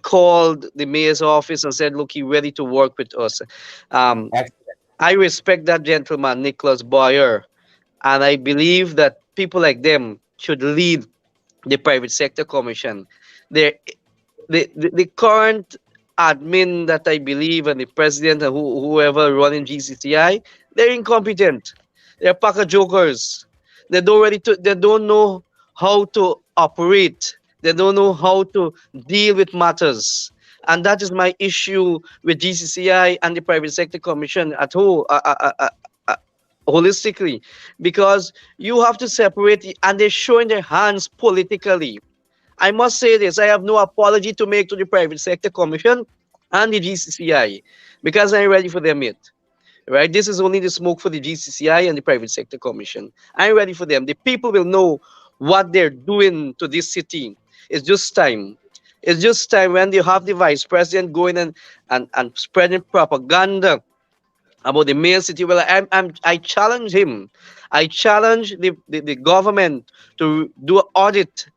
called the mayor's office and said, "Look, he ready to work with us." Um, I respect that gentleman, Nicholas Boyer, and I believe that people like them should lead the private sector commission. They're, the current admin that I believe and the president and whoever running GCCI, they're incompetent. They're pack of jokers. They don't know how to operate. They don't know how to deal with matters. And that is my issue with GCCI and the private sector commission at whole. Holistically, because you have to separate and they're showing their hands politically. I must say this, I have no apology to make to the private sector commission and the GCCI because I'm ready for them yet. Right? This is only the smoke for the GCCI and the private sector commission. I'm ready for them. The people will know what they're doing to this city. It's just time. It's just time when you have the vice president going and spreading propaganda about the main city. Well, I challenge him. I challenge the government to do an audit,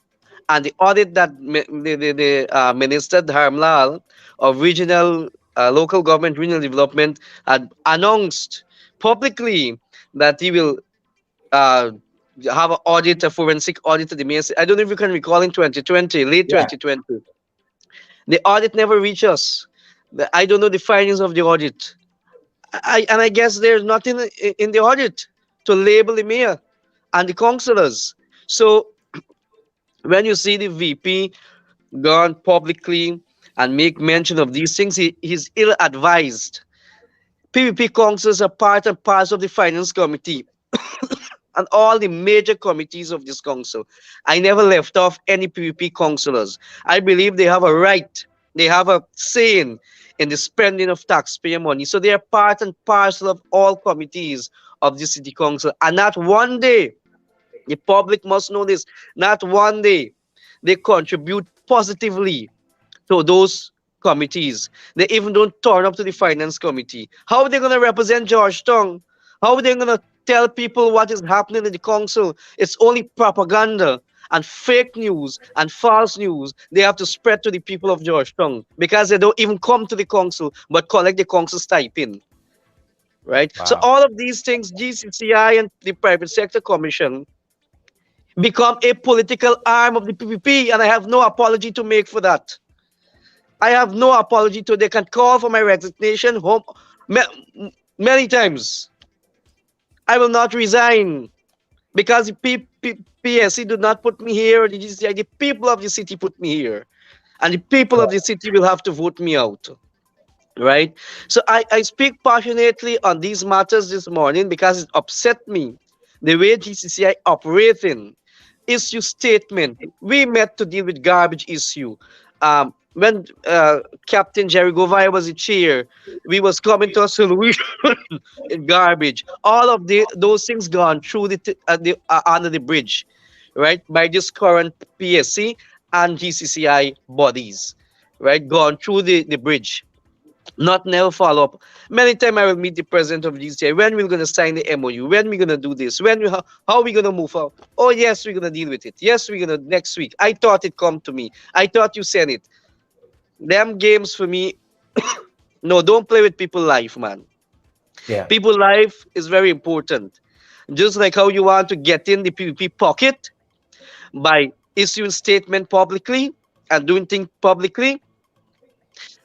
and the audit that the Minister Dharmlal of regional local government regional development had announced publicly that he will uh, have an audit, a forensic audit of the mayor. I don't know if you can recall in 2020, late Yeah. 2020, the audit never reached us. I don't know the findings of the audit. And I guess there's nothing in the audit to label the mayor and the councillors. So when you see the VP gone publicly and make mention of these things, he's ill advised. PVP councils are part and parcel of the finance committee and all the major committees of this council. I never left off any PVP councillors. I believe they have a right, they have a say in the spending of taxpayer money. So they are part and parcel of all committees of the city council. And not one day, the public must know this, not one day they contribute positively to those committees. They even don't turn up to the finance committee. How are they going to represent Georgetown? How are they going to tell people what is happening in the council? It's only propaganda and fake news and false news they have to spread to the people of Georgetown because they don't even come to the council but collect the council stipend. Right? So Wow. all of these things, GCCI and the Private Sector Commission become a political arm of the PPP, and I have no apology to make for that. I have no apology to. They can call for my resignation home many times. I will not resign because the PSC did not put me here. The GCI, the people of the city put me here, and the people of the city will have to vote me out. Right? So I speak passionately on these matters this morning because it upset me the way GCCI operating issue statement. We met to deal with garbage issue. When Captain Jerry Govaya was the chair, we was coming to a solution in garbage. All of those things gone through under the bridge, right? By this current PSC and GCCI bodies, right? Gone through the bridge. Not never follow up. Many times I will meet the president of GCI. When we're gonna sign the MOU? When we're gonna do this? How are we gonna move out? Oh yes, we're gonna deal with it. Yes, we're gonna next week. I thought it come to me. I thought you sent it. Them games for me. No, don't play with people life, man. Yeah. People life is very important. Just like how you want to get in the PVP pocket by issuing statement publicly and doing things publicly,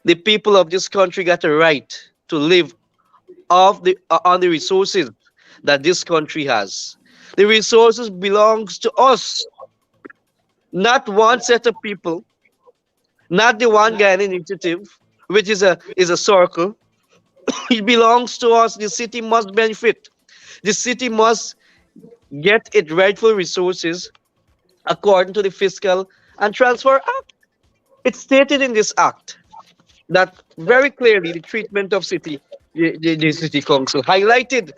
the people of this country got a right to live off the on the resources that this country has. The resources belongs to us, not one set of people, not the one guy initiative, which is a circle. It belongs to us. The city must benefit. The city must get its rightful resources according to the Fiscal and Transfer Act. It's stated in this act that very clearly the treatment of the city council highlighted,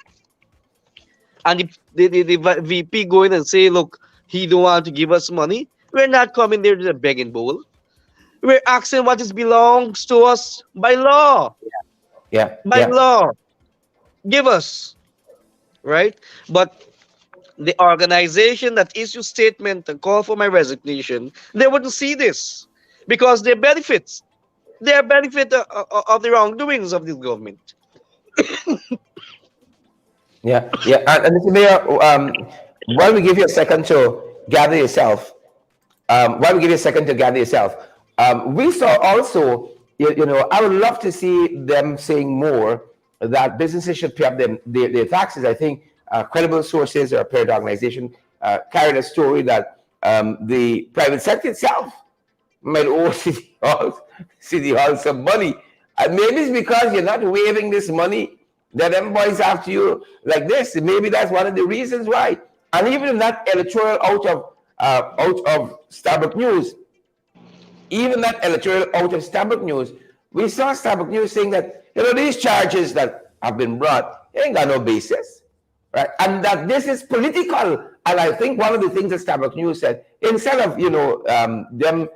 and the VP going and say, look, he don't want to give us money. We're not coming there to a begging bowl. We're asking what is belongs to us by law. Yeah. By Yeah. law, give us, right? But the organization that issued statement and call for my resignation, they wouldn't see this because they benefits. They benefit of the wrongdoings of this government. Yeah. Yeah. And Mr. Mayor, while we give you a second to gather yourself, while we give you a second to gather yourself, we saw also, I would love to see them saying more that businesses should pay up their taxes. I think credible sources or a parent organization carried a story that the private sector itself might owe City Hall some money. And maybe it's because you're not waiving this money that them boys after you like this. Maybe that's one of the reasons why. And even in that electoral out of Starbucks News, even that electoral out of Starbucks News, we saw Starbucks News saying that these charges that have been brought ain't got no basis, right? And that this is political. And I think one of the things that Starbucks News said, instead of them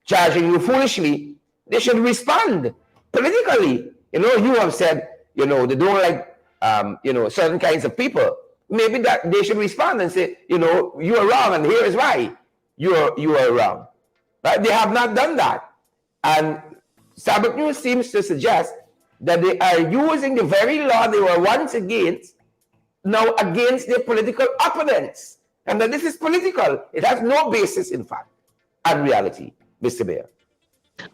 charging you foolishly, they should respond politically. You have said they don't like certain kinds of people. Maybe that they should respond and say, you are wrong, and here is why you are wrong. Right? They have not done that, and Starbucks News seems to suggest that they are using the very law they were once against, now against their political opponents. And that this is political. It has no basis in fact and reality, Mr. Mayor.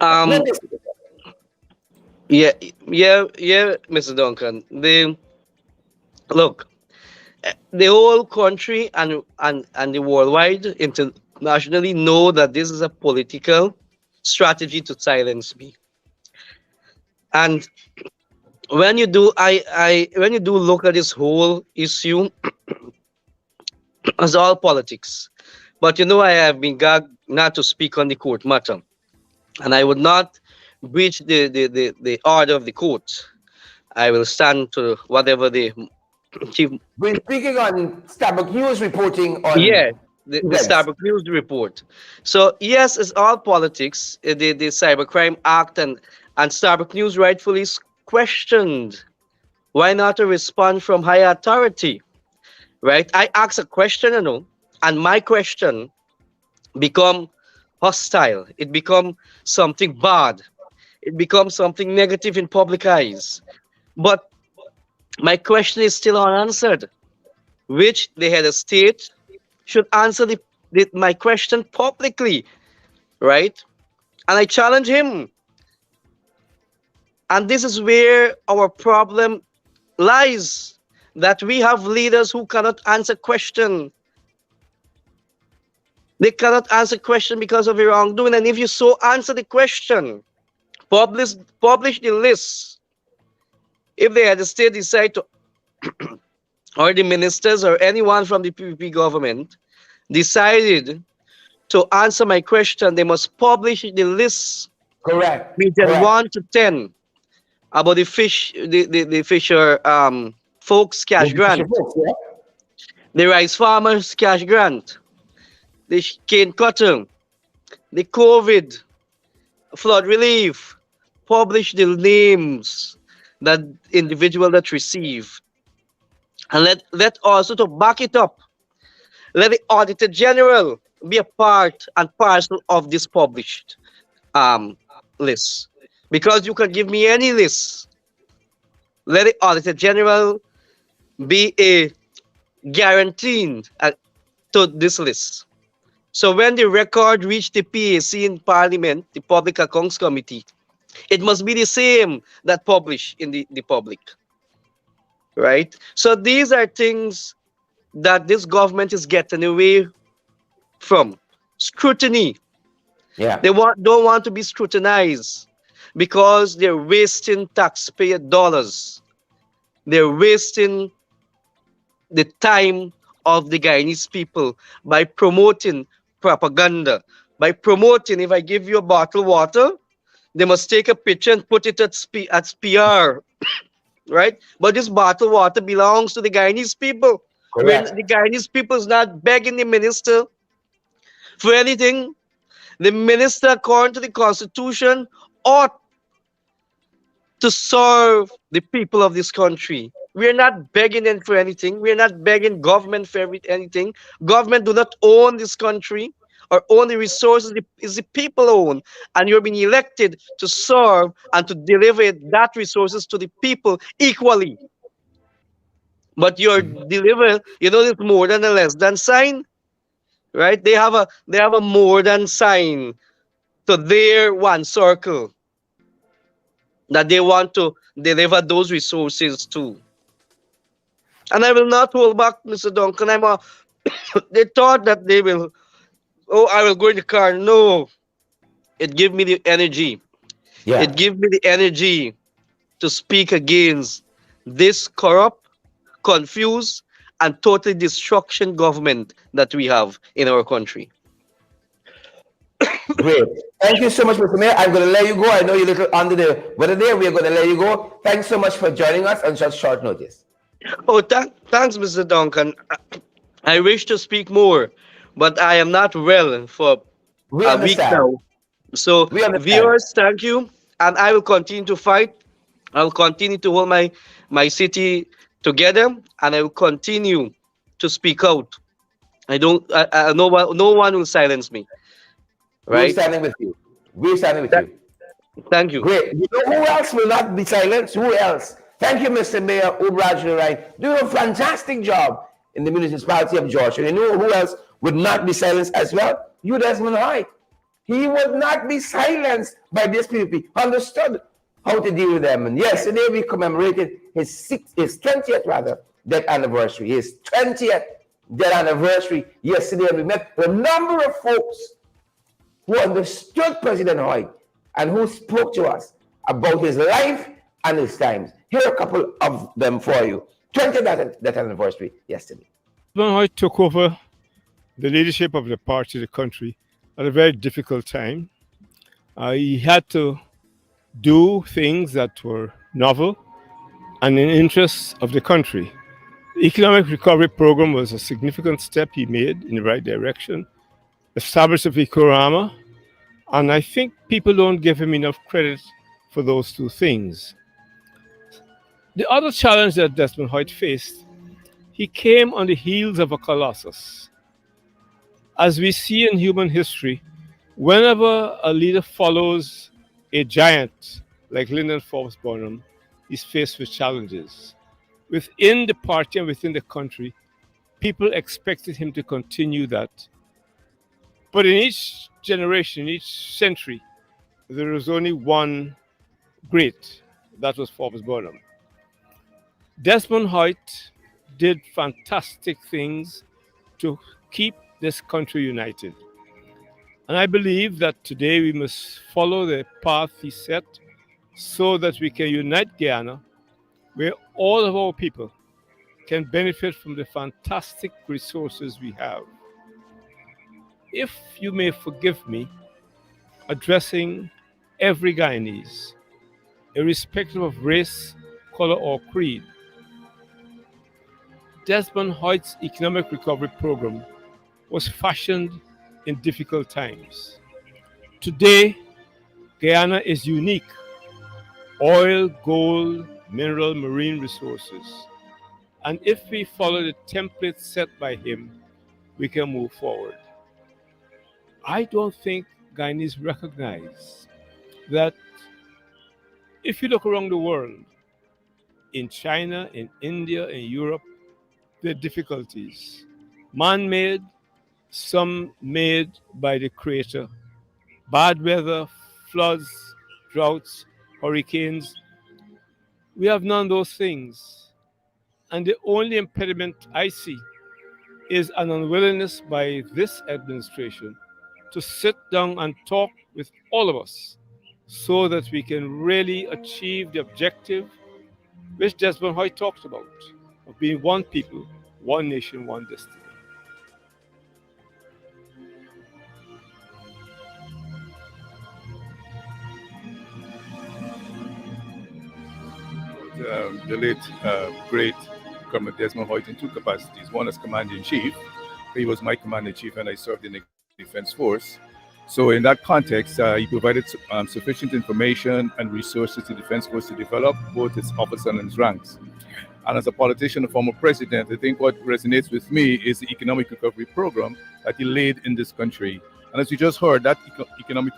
Um, Let this yeah, yeah, Mr. Duncan. Look, the whole country and the worldwide internationally know that this is a political strategy to silence me. And when you do look at this whole issue as all politics, but I have been gagged not to speak on the court matter, and I would not breach the order of the court. I will stand to whatever the chief. we're speaking on Starbuck News reporting on Yeah, the events. Starbuck News report. So yes, it's all politics. The Cybercrime Act and Starbuck News rightfully questioned. Why not a response from higher authority? Right? I ask a question, and my question become hostile. It become something bad. It becomes something negative in public eyes. But my question is still unanswered, which the head of state should answer my question publicly, right? And I challenge him. And this is where our problem lies, that we have leaders who cannot answer question. They cannot answer question because of your wrongdoing. And if you so answer the question, publish publish the list. If they had the state decide to, or the ministers or anyone from the PPP government decided to answer my question, they must publish the list, Correct. region Correct. 1 to 10, about the fisher folks cash With the Fisher grant, folks, yeah? the rice farmers cash grant, the cane cutter, the COVID flood relief. Publish the names that individual that receive, and let also to back it up. Let the Auditor General be a part and parcel of this published um list, because you can give me any list. Let the Auditor General be a guaranteed to this list. So when the record reach the PAC in Parliament, the Public Accounts Committee, it must be the same that published in the public, right? So these are things that this government is getting away from scrutiny. Yeah. They don't want to be scrutinized because they're wasting taxpayer dollars. They're wasting the time of the Guyanese people by promoting propaganda. By promoting, if I give you a bottle of water, they must take a picture and put it at PR, right? But this bottled water belongs to the Guyanese people. When the Correct. Guyanese people is not begging the minister for anything, the minister, according to the constitution, ought to serve the people of this country. We're not begging them for anything. We're not begging government for anything. Government do not own this country or own the resources. Is the people own, and you're being elected to serve and to deliver that resources to the people equally. But you're deliver, there's more than a less than sign, right? They have a more than sign to their one circle that they want to deliver those resources to. And I will not hold back, Mr. Duncan. They thought that they will, oh, I will go in the car. No, it give me the energy. It Yeah. give me the energy to speak against this corrupt, confused, and totally destruction government that we have in our country. Great. Thank you so much, Mr. Mayor. I'm going to let you go. I know you're a little under the weather there. We're going to let you go. Thanks so much for joining us on such short notice. Oh, thanks, Mr. Duncan. I wish to speak more, but I am not well for We a week understand. now. So, We understand. viewers, thank you, and I will continue to fight. I will continue to hold my city together, and I will continue to speak out. I don't. No one will silence me. We're Right? standing with you. We're standing with Th- you. Thank you. Great. You know who else will not be silenced? Who else? Thank you, Mr. Mayor Ubraj Rai. Doing a fantastic job in the municipality of Georgia. You know who else would not be silenced as well? You, Desmond Hoy. He would not be silenced by these people. He understood how to deal with them. And yesterday we commemorated his 20th rather death anniversary. His 20th death anniversary yesterday. We met a number of folks who understood President Hoy and who spoke to us about his life and his times. Here are a couple of them for you. 20th death anniversary yesterday. Desmond Hoy took over the leadership of the party, the country, at a very difficult time. He had to do things that were novel and in interest of the country. The economic recovery program was a significant step he made in the right direction. Established a Vikorama, and I think people don't give him enough credit for those two things. The other challenge that Desmond Hoyt faced, he came on the heels of a colossus. As we see in human history, whenever a leader follows a giant like Lyndon Forbes Bonham, he's faced with challenges. Within the party and within the country, people expected him to continue that. But in each generation, each century, there was only one great, that was Forbes Bonham. Desmond Hoyt did fantastic things to keep this country united. And I believe that today we must follow the path he set so that we can unite Guyana, where all of our people can benefit from the fantastic resources we have. If you may forgive me, addressing every Guyanese, irrespective of race, color, or creed, Desmond Hoyt's economic recovery program was fashioned in difficult times. Today, Guyana is unique. Oil, gold, mineral, marine resources. And if we follow the template set by him, we can move forward. I don't think Guyanese recognize that if you look around the world, in China, in India, in Europe, there are difficulties. Man-made, some made by the Creator. Bad weather, floods, droughts, hurricanes. We have none of those things. And the only impediment I see is an unwillingness by this administration to sit down and talk with all of us so that we can really achieve the objective which Desmond Hoy talked about, of being one people, one nation, one destiny. The late, great Colonel Desmond Hoyt in two capacities. One as Commander in Chief. He was my Commander in Chief, and I served in the Defense Force. So, in that context, he provided sufficient information and resources to the Defense Force to develop both its officers and its ranks. And as a politician, a former president, I think what resonates with me is the economic recovery program that he laid in this country. And as you just heard, that economic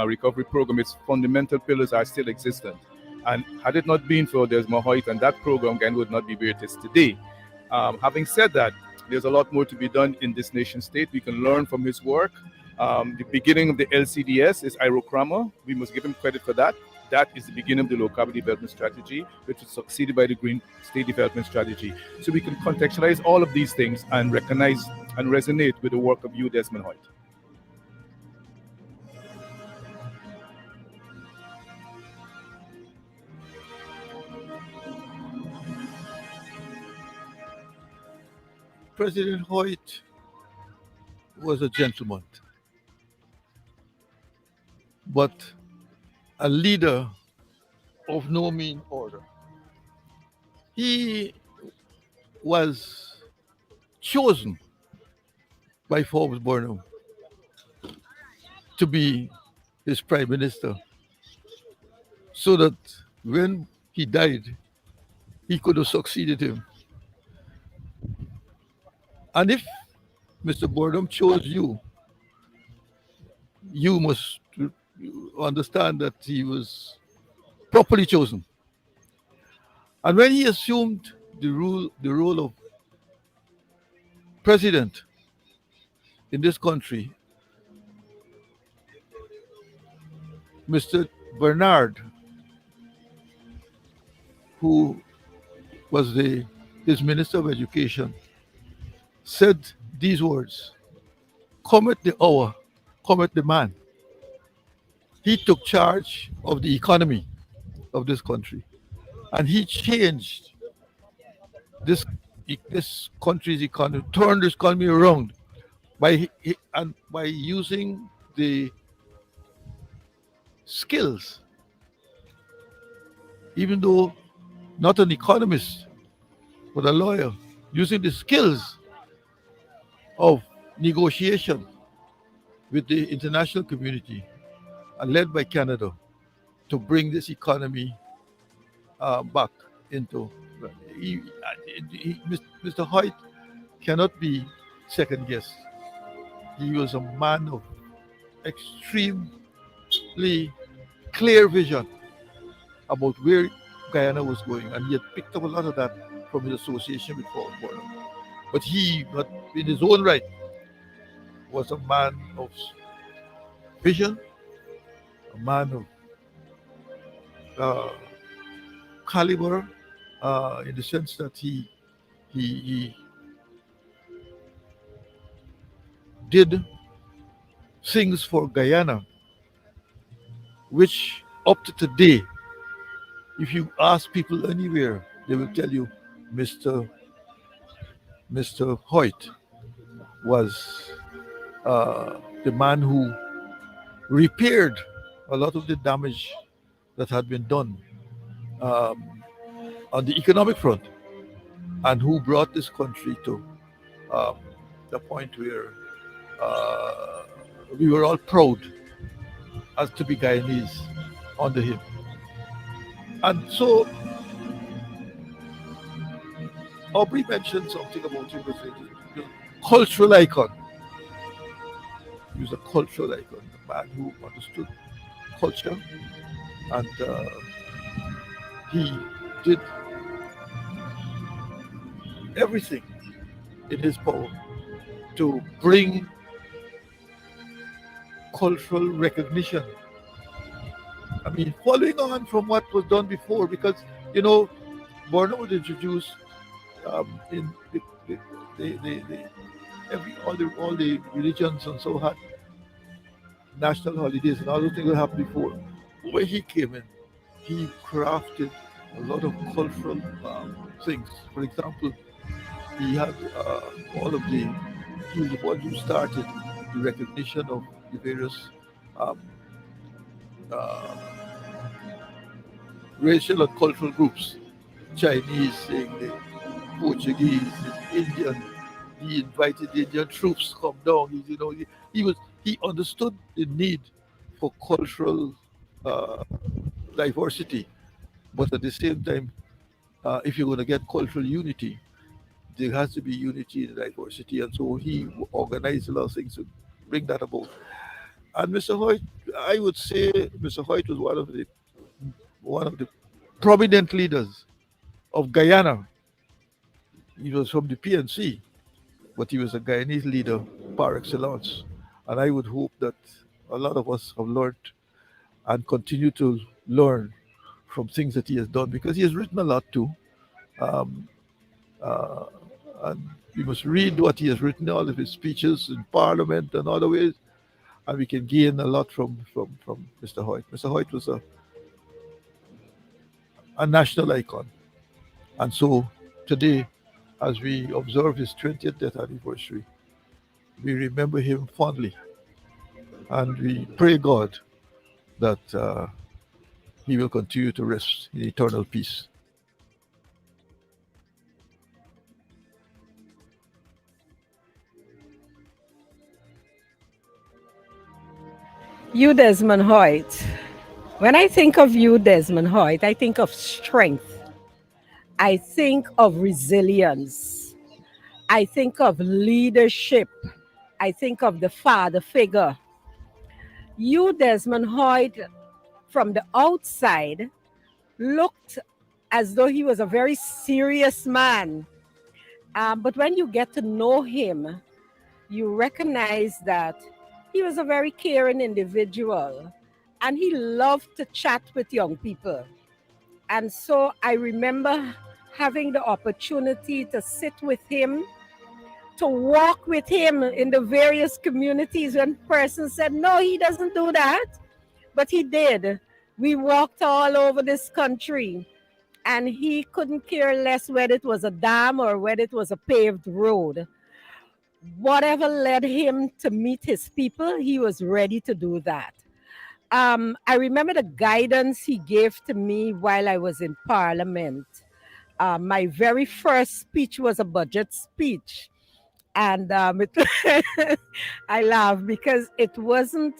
recovery program, its fundamental pillars are still existent. And had it not been for Desmond Hoyt and that program, Ghana would not be where it is today. Having said that, there's a lot more to be done in this nation state. We can learn from his work. The beginning of the LCDS is Irocrama. We must give him credit for that. That is the beginning of the low carbon development strategy, which was succeeded by the green state development strategy. So we can contextualize all of these things and recognize and resonate with the work of you, Desmond Hoyt. President Hoyt was a gentleman, but a leader of no mean order. He was chosen by Forbes Burnham to be his prime minister so that when he died, he could have succeeded him. And if Mr. Burnham chose you, you must understand that he was properly chosen. And when he assumed the role of president in this country, Mr. Bernard, who was his Minister of Education, said these words: "Cometh the hour, cometh the man." He took charge of the economy of this country, and he changed this this country's economy, turned this economy around and by using the skills, even though not an economist but a lawyer, using the skills of negotiation with the international community and led by Canada to bring this economy back into. He, Mr. Hoyt cannot be second guessed. He was a man of extremely clear vision about where Guyana was going, and he had picked up a lot of that from his association with Paul Porter. But in his own right, was a man of vision, a man of caliber, in the sense that he did things for Guyana, which up to today, if you ask people anywhere, they will tell you Mr. Hoyt was the man who repaired a lot of the damage that had been done on the economic front, and who brought this country to the point where we were all proud as to be Guyanese under him. And so Aubrey mentioned something about him as a cultural icon. He was a cultural icon, a man who understood culture, and he did everything in his power to bring cultural recognition. I mean, following on from what was done before, because Borno was introduced in all the religions and so had national holidays and all those things that happened before. When he came in, he crafted a lot of cultural things. For example, he had he was the one who started the recognition of the various uh, racial and cultural groups: Chinese, the Portuguese, the Indian. He invited the Indian troops to come down. He understood the need for cultural diversity, but at the same time, if you're going to get cultural unity, there has to be unity in diversity, and so he organized a lot of things to bring that about. And Mr. Hoyt, I would say, Mr. Hoyt was one of the prominent leaders of Guyana. He was from the PNC, but he was a Guyanese leader par excellence. And I would hope that a lot of us have learned and continue to learn from things that he has done, because he has written a lot too. Um, uh, and we must read what he has written, all of his speeches in Parliament and other ways, and we can gain a lot from Mr. Hoyt. Mr. Hoyt was a national icon. And so today, as we observe his 20th death anniversary, we remember him fondly, and we pray God that he will continue to rest in eternal peace. You, Desmond Hoyt. When I think of you, Desmond Hoyt, I think of strength. I think of resilience. I think of leadership. I think of the father figure. You, Desmond Hoyt, from the outside, looked as though he was a very serious man. But when you get to know him, you recognize that he was a very caring individual and he loved to chat with young people. And so I remember having the opportunity to sit with him, to walk with him in the various communities when persons said, no, he doesn't do that. But he did. We walked all over this country and he couldn't care less whether it was a dam or whether it was a paved road. Whatever led him to meet his people, he was ready to do that. I remember the guidance he gave to me while I was in Parliament. My very first speech was a budget speech. And I laugh because it wasn't,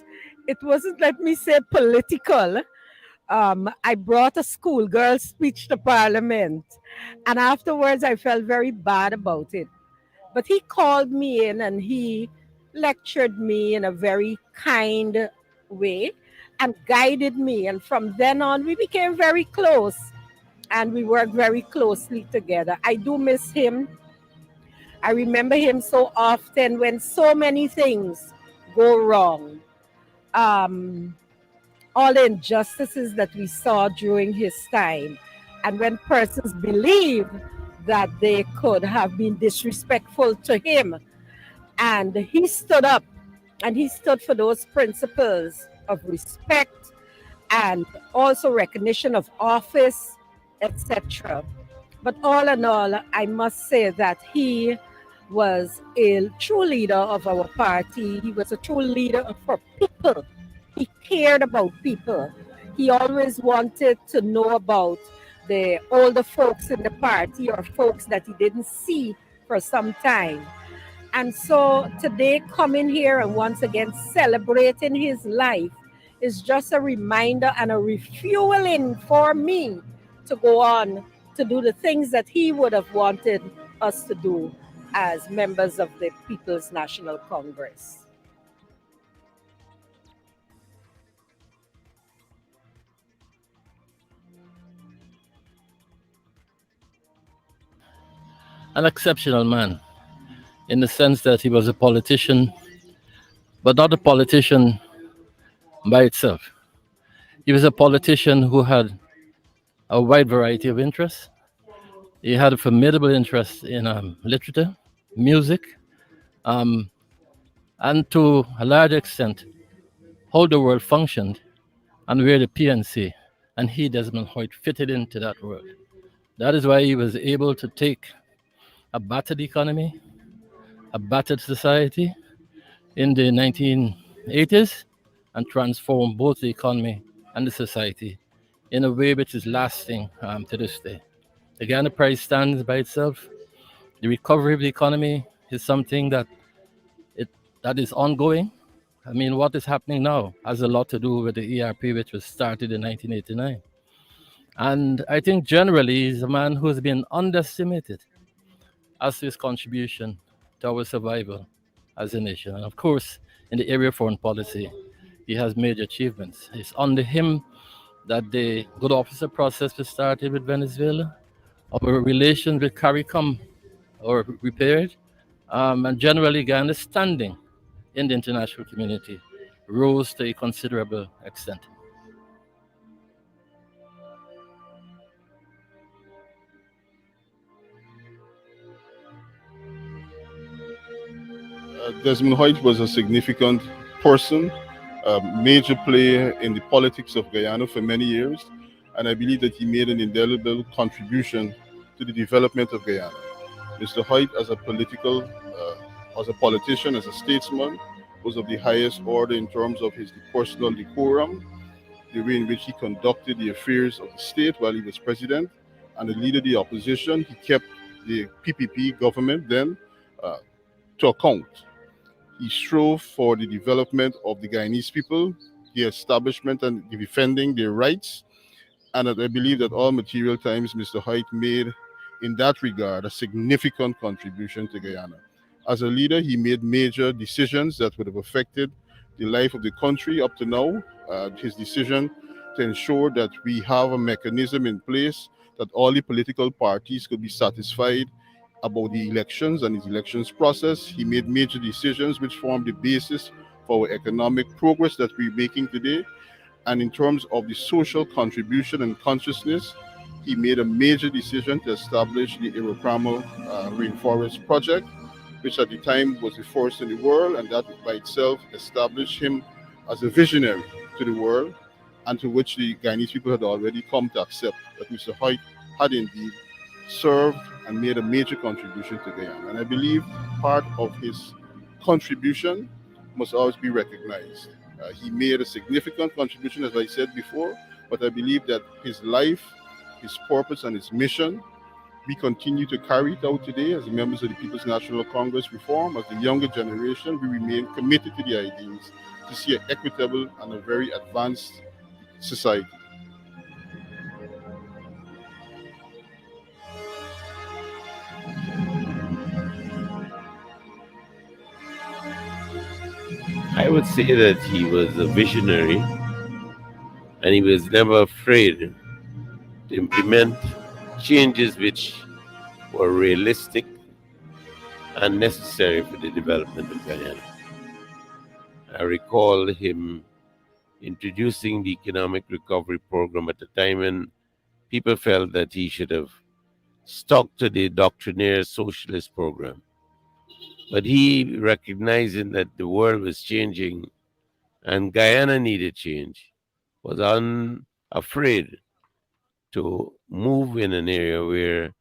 let me say, political. I brought a schoolgirl speech to Parliament, and afterwards I felt very bad about it. But he called me in and he lectured me in a very kind way and guided me. And from then on, we became very close and we worked very closely together. I do miss him. I remember him so often when so many things go wrong. Um, all the injustices that we saw during his time. And when persons believe that they could have been disrespectful to him, and he stood up and he stood for those principles of respect and also recognition of office, etc. But all in all, I must say that he was a true leader of our party. He was a true leader for people. He cared about people. He always wanted to know about the older folks in the party or folks that he didn't see for some time. And so today, coming here and once again celebrating his life is just a reminder and a refueling for me to go on to do the things that he would have wanted us to do as members of the People's National Congress. An exceptional man in the sense that he was a politician, but not a politician by itself. He was a politician who had a wide variety of interests. He had a formidable interest in literature, music, um, and to a large extent, how the world functioned and where the PNC and he, Desmond Hoyt, fitted into that world. That is why he was able to take a battered economy, a battered society in the 1980s and transform both the economy and the society in a way which is lasting to this day. The Ghana price stands by itself. The recovery of the economy is something it that is ongoing. I mean, what is happening now has a lot to do with the ERP, which was started in 1989. And I think generally he's a man who has been underestimated as to his contribution to our survival as a nation. And of course, in the area of foreign policy, he has major achievements. It's under him that the good officer process was started with Venezuela. Our relations with CARICOM are repaired. And generally, Ghana's standing in the international community rose to a considerable extent. Desmond Hoyt was a significant person, a major player in the politics of Guyana for many years, and I believe that he made an indelible contribution to the development of Guyana. Mr. Hoyt, as a politician, as a statesman, was of the highest order in terms of his personal decorum, the way in which he conducted the affairs of the state while he was president, and the leader of the opposition. He kept the PPP government then to account. He strove for the development of the Guyanese people, the establishment and the defending their rights. And I believe that all material times Mr. Hoyt made in that regard a significant contribution to Guyana. As a leader, he made major decisions that would have affected the life of the country up to now. His decision to ensure that we have a mechanism in place that all the political parties could be satisfied about the elections and his elections process. He made major decisions which form the basis for our economic progress that we're making today. And in terms of the social contribution and consciousness, he made a major decision to establish the Irrapramal Rainforest Project, which at the time was the first in the world, and that by itself established him as a visionary to the world, and to which the Guyanese people had already come to accept that Mr. Hoyt had indeed served and made a major contribution to Guyana. And I believe part of his contribution must always be recognized. He made a significant contribution, as I said before, but I believe that his life, his purpose, and his mission, we continue to carry it out today as members of the People's National Congress Reform. As the younger generation, we remain committed to the ideals to see an equitable and a very advanced society. I would say that he was a visionary and he was never afraid to implement changes which were realistic and necessary for the development of Guyana. I recall him introducing the economic recovery program at a time when people felt that he should have stuck to the doctrinaire socialist program. But he, recognizing that the world was changing and Guyana needed change, was unafraid to move in an area where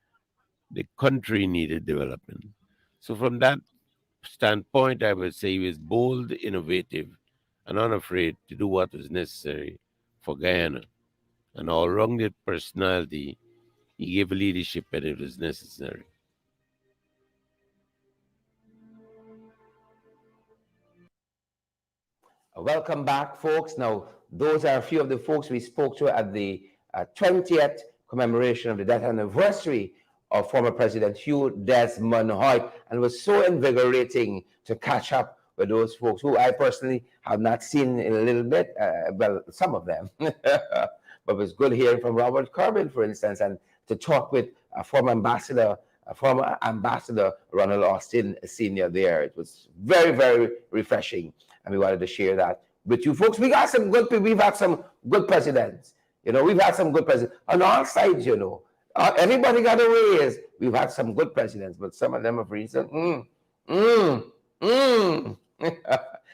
the country needed development. So from that standpoint, I would say he was bold, innovative, and unafraid to do what was necessary for Guyana. An all-rounded personality, he gave leadership when it was necessary. Welcome back, folks. Now, those are a few of the folks we spoke to at the 20th commemoration of the death anniversary of former President Hugh Desmond Hoyt, and it was so invigorating to catch up with those folks who I personally have not seen in a little bit, well, some of them. But it was good hearing from Robert Corbin, for instance, and to talk with former Ambassador Ronald Austin Sr. there. It was very, very refreshing, and we wanted to share that with you folks. We've had some good presidents. We've had some good presidents on all sides, Everybody got a raise. We've had some good presidents, but some of them have reason.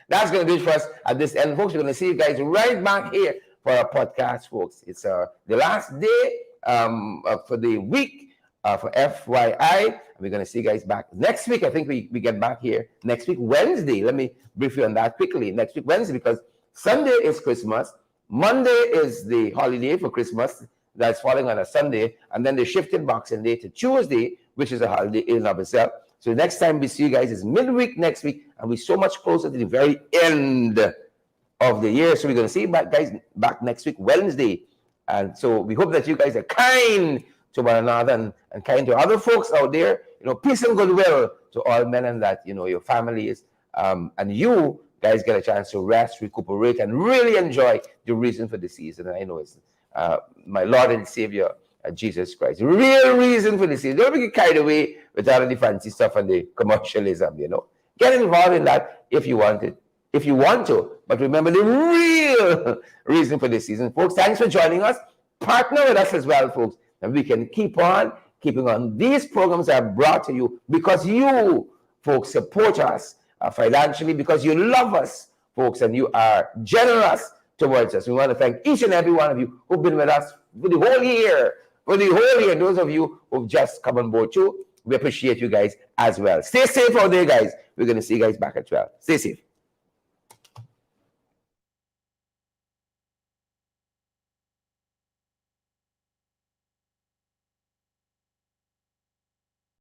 That's going to do it for us at this end, folks. We're going to see you guys right back here for our podcast, folks. It's the last day for the week for FYI. And we're going to see you guys back next week. I think we get back here next week, Wednesday. Let me brief you on that quickly. Next week, Wednesday, because Sunday is Christmas. Monday is the holiday for Christmas. That's falling on a Sunday. And then they shifted Boxing Day to Tuesday, which is a holiday in and of itself. So next time we see you guys is midweek next week, and we're so much closer to the very end of the year. So we're going to see you guys back next week, Wednesday. And so we hope that you guys are kind to one another and kind to other folks out there. Peace and goodwill to all men, and that, your families and you guys get a chance to rest, recuperate, and really enjoy the reason for the season. And I know it's my Lord and Savior, Jesus Christ. The real reason for the season. Don't get carried away with all of the fancy stuff and the commercialism, Get involved in that if you want it. If you want to. But remember the real reason for the season. Folks, thanks for joining us. Partner with us as well, folks. And we can keep on keeping on. These programs are brought to you because you, folks, support us financially, because you love us, folks, and you are generous towards us. We want to thank each and every one of you who've been with us for the whole year. Those of you who've just come on board too, we appreciate you guys as well. Stay safe out there, guys. We're going to see you guys back at 12. Stay safe.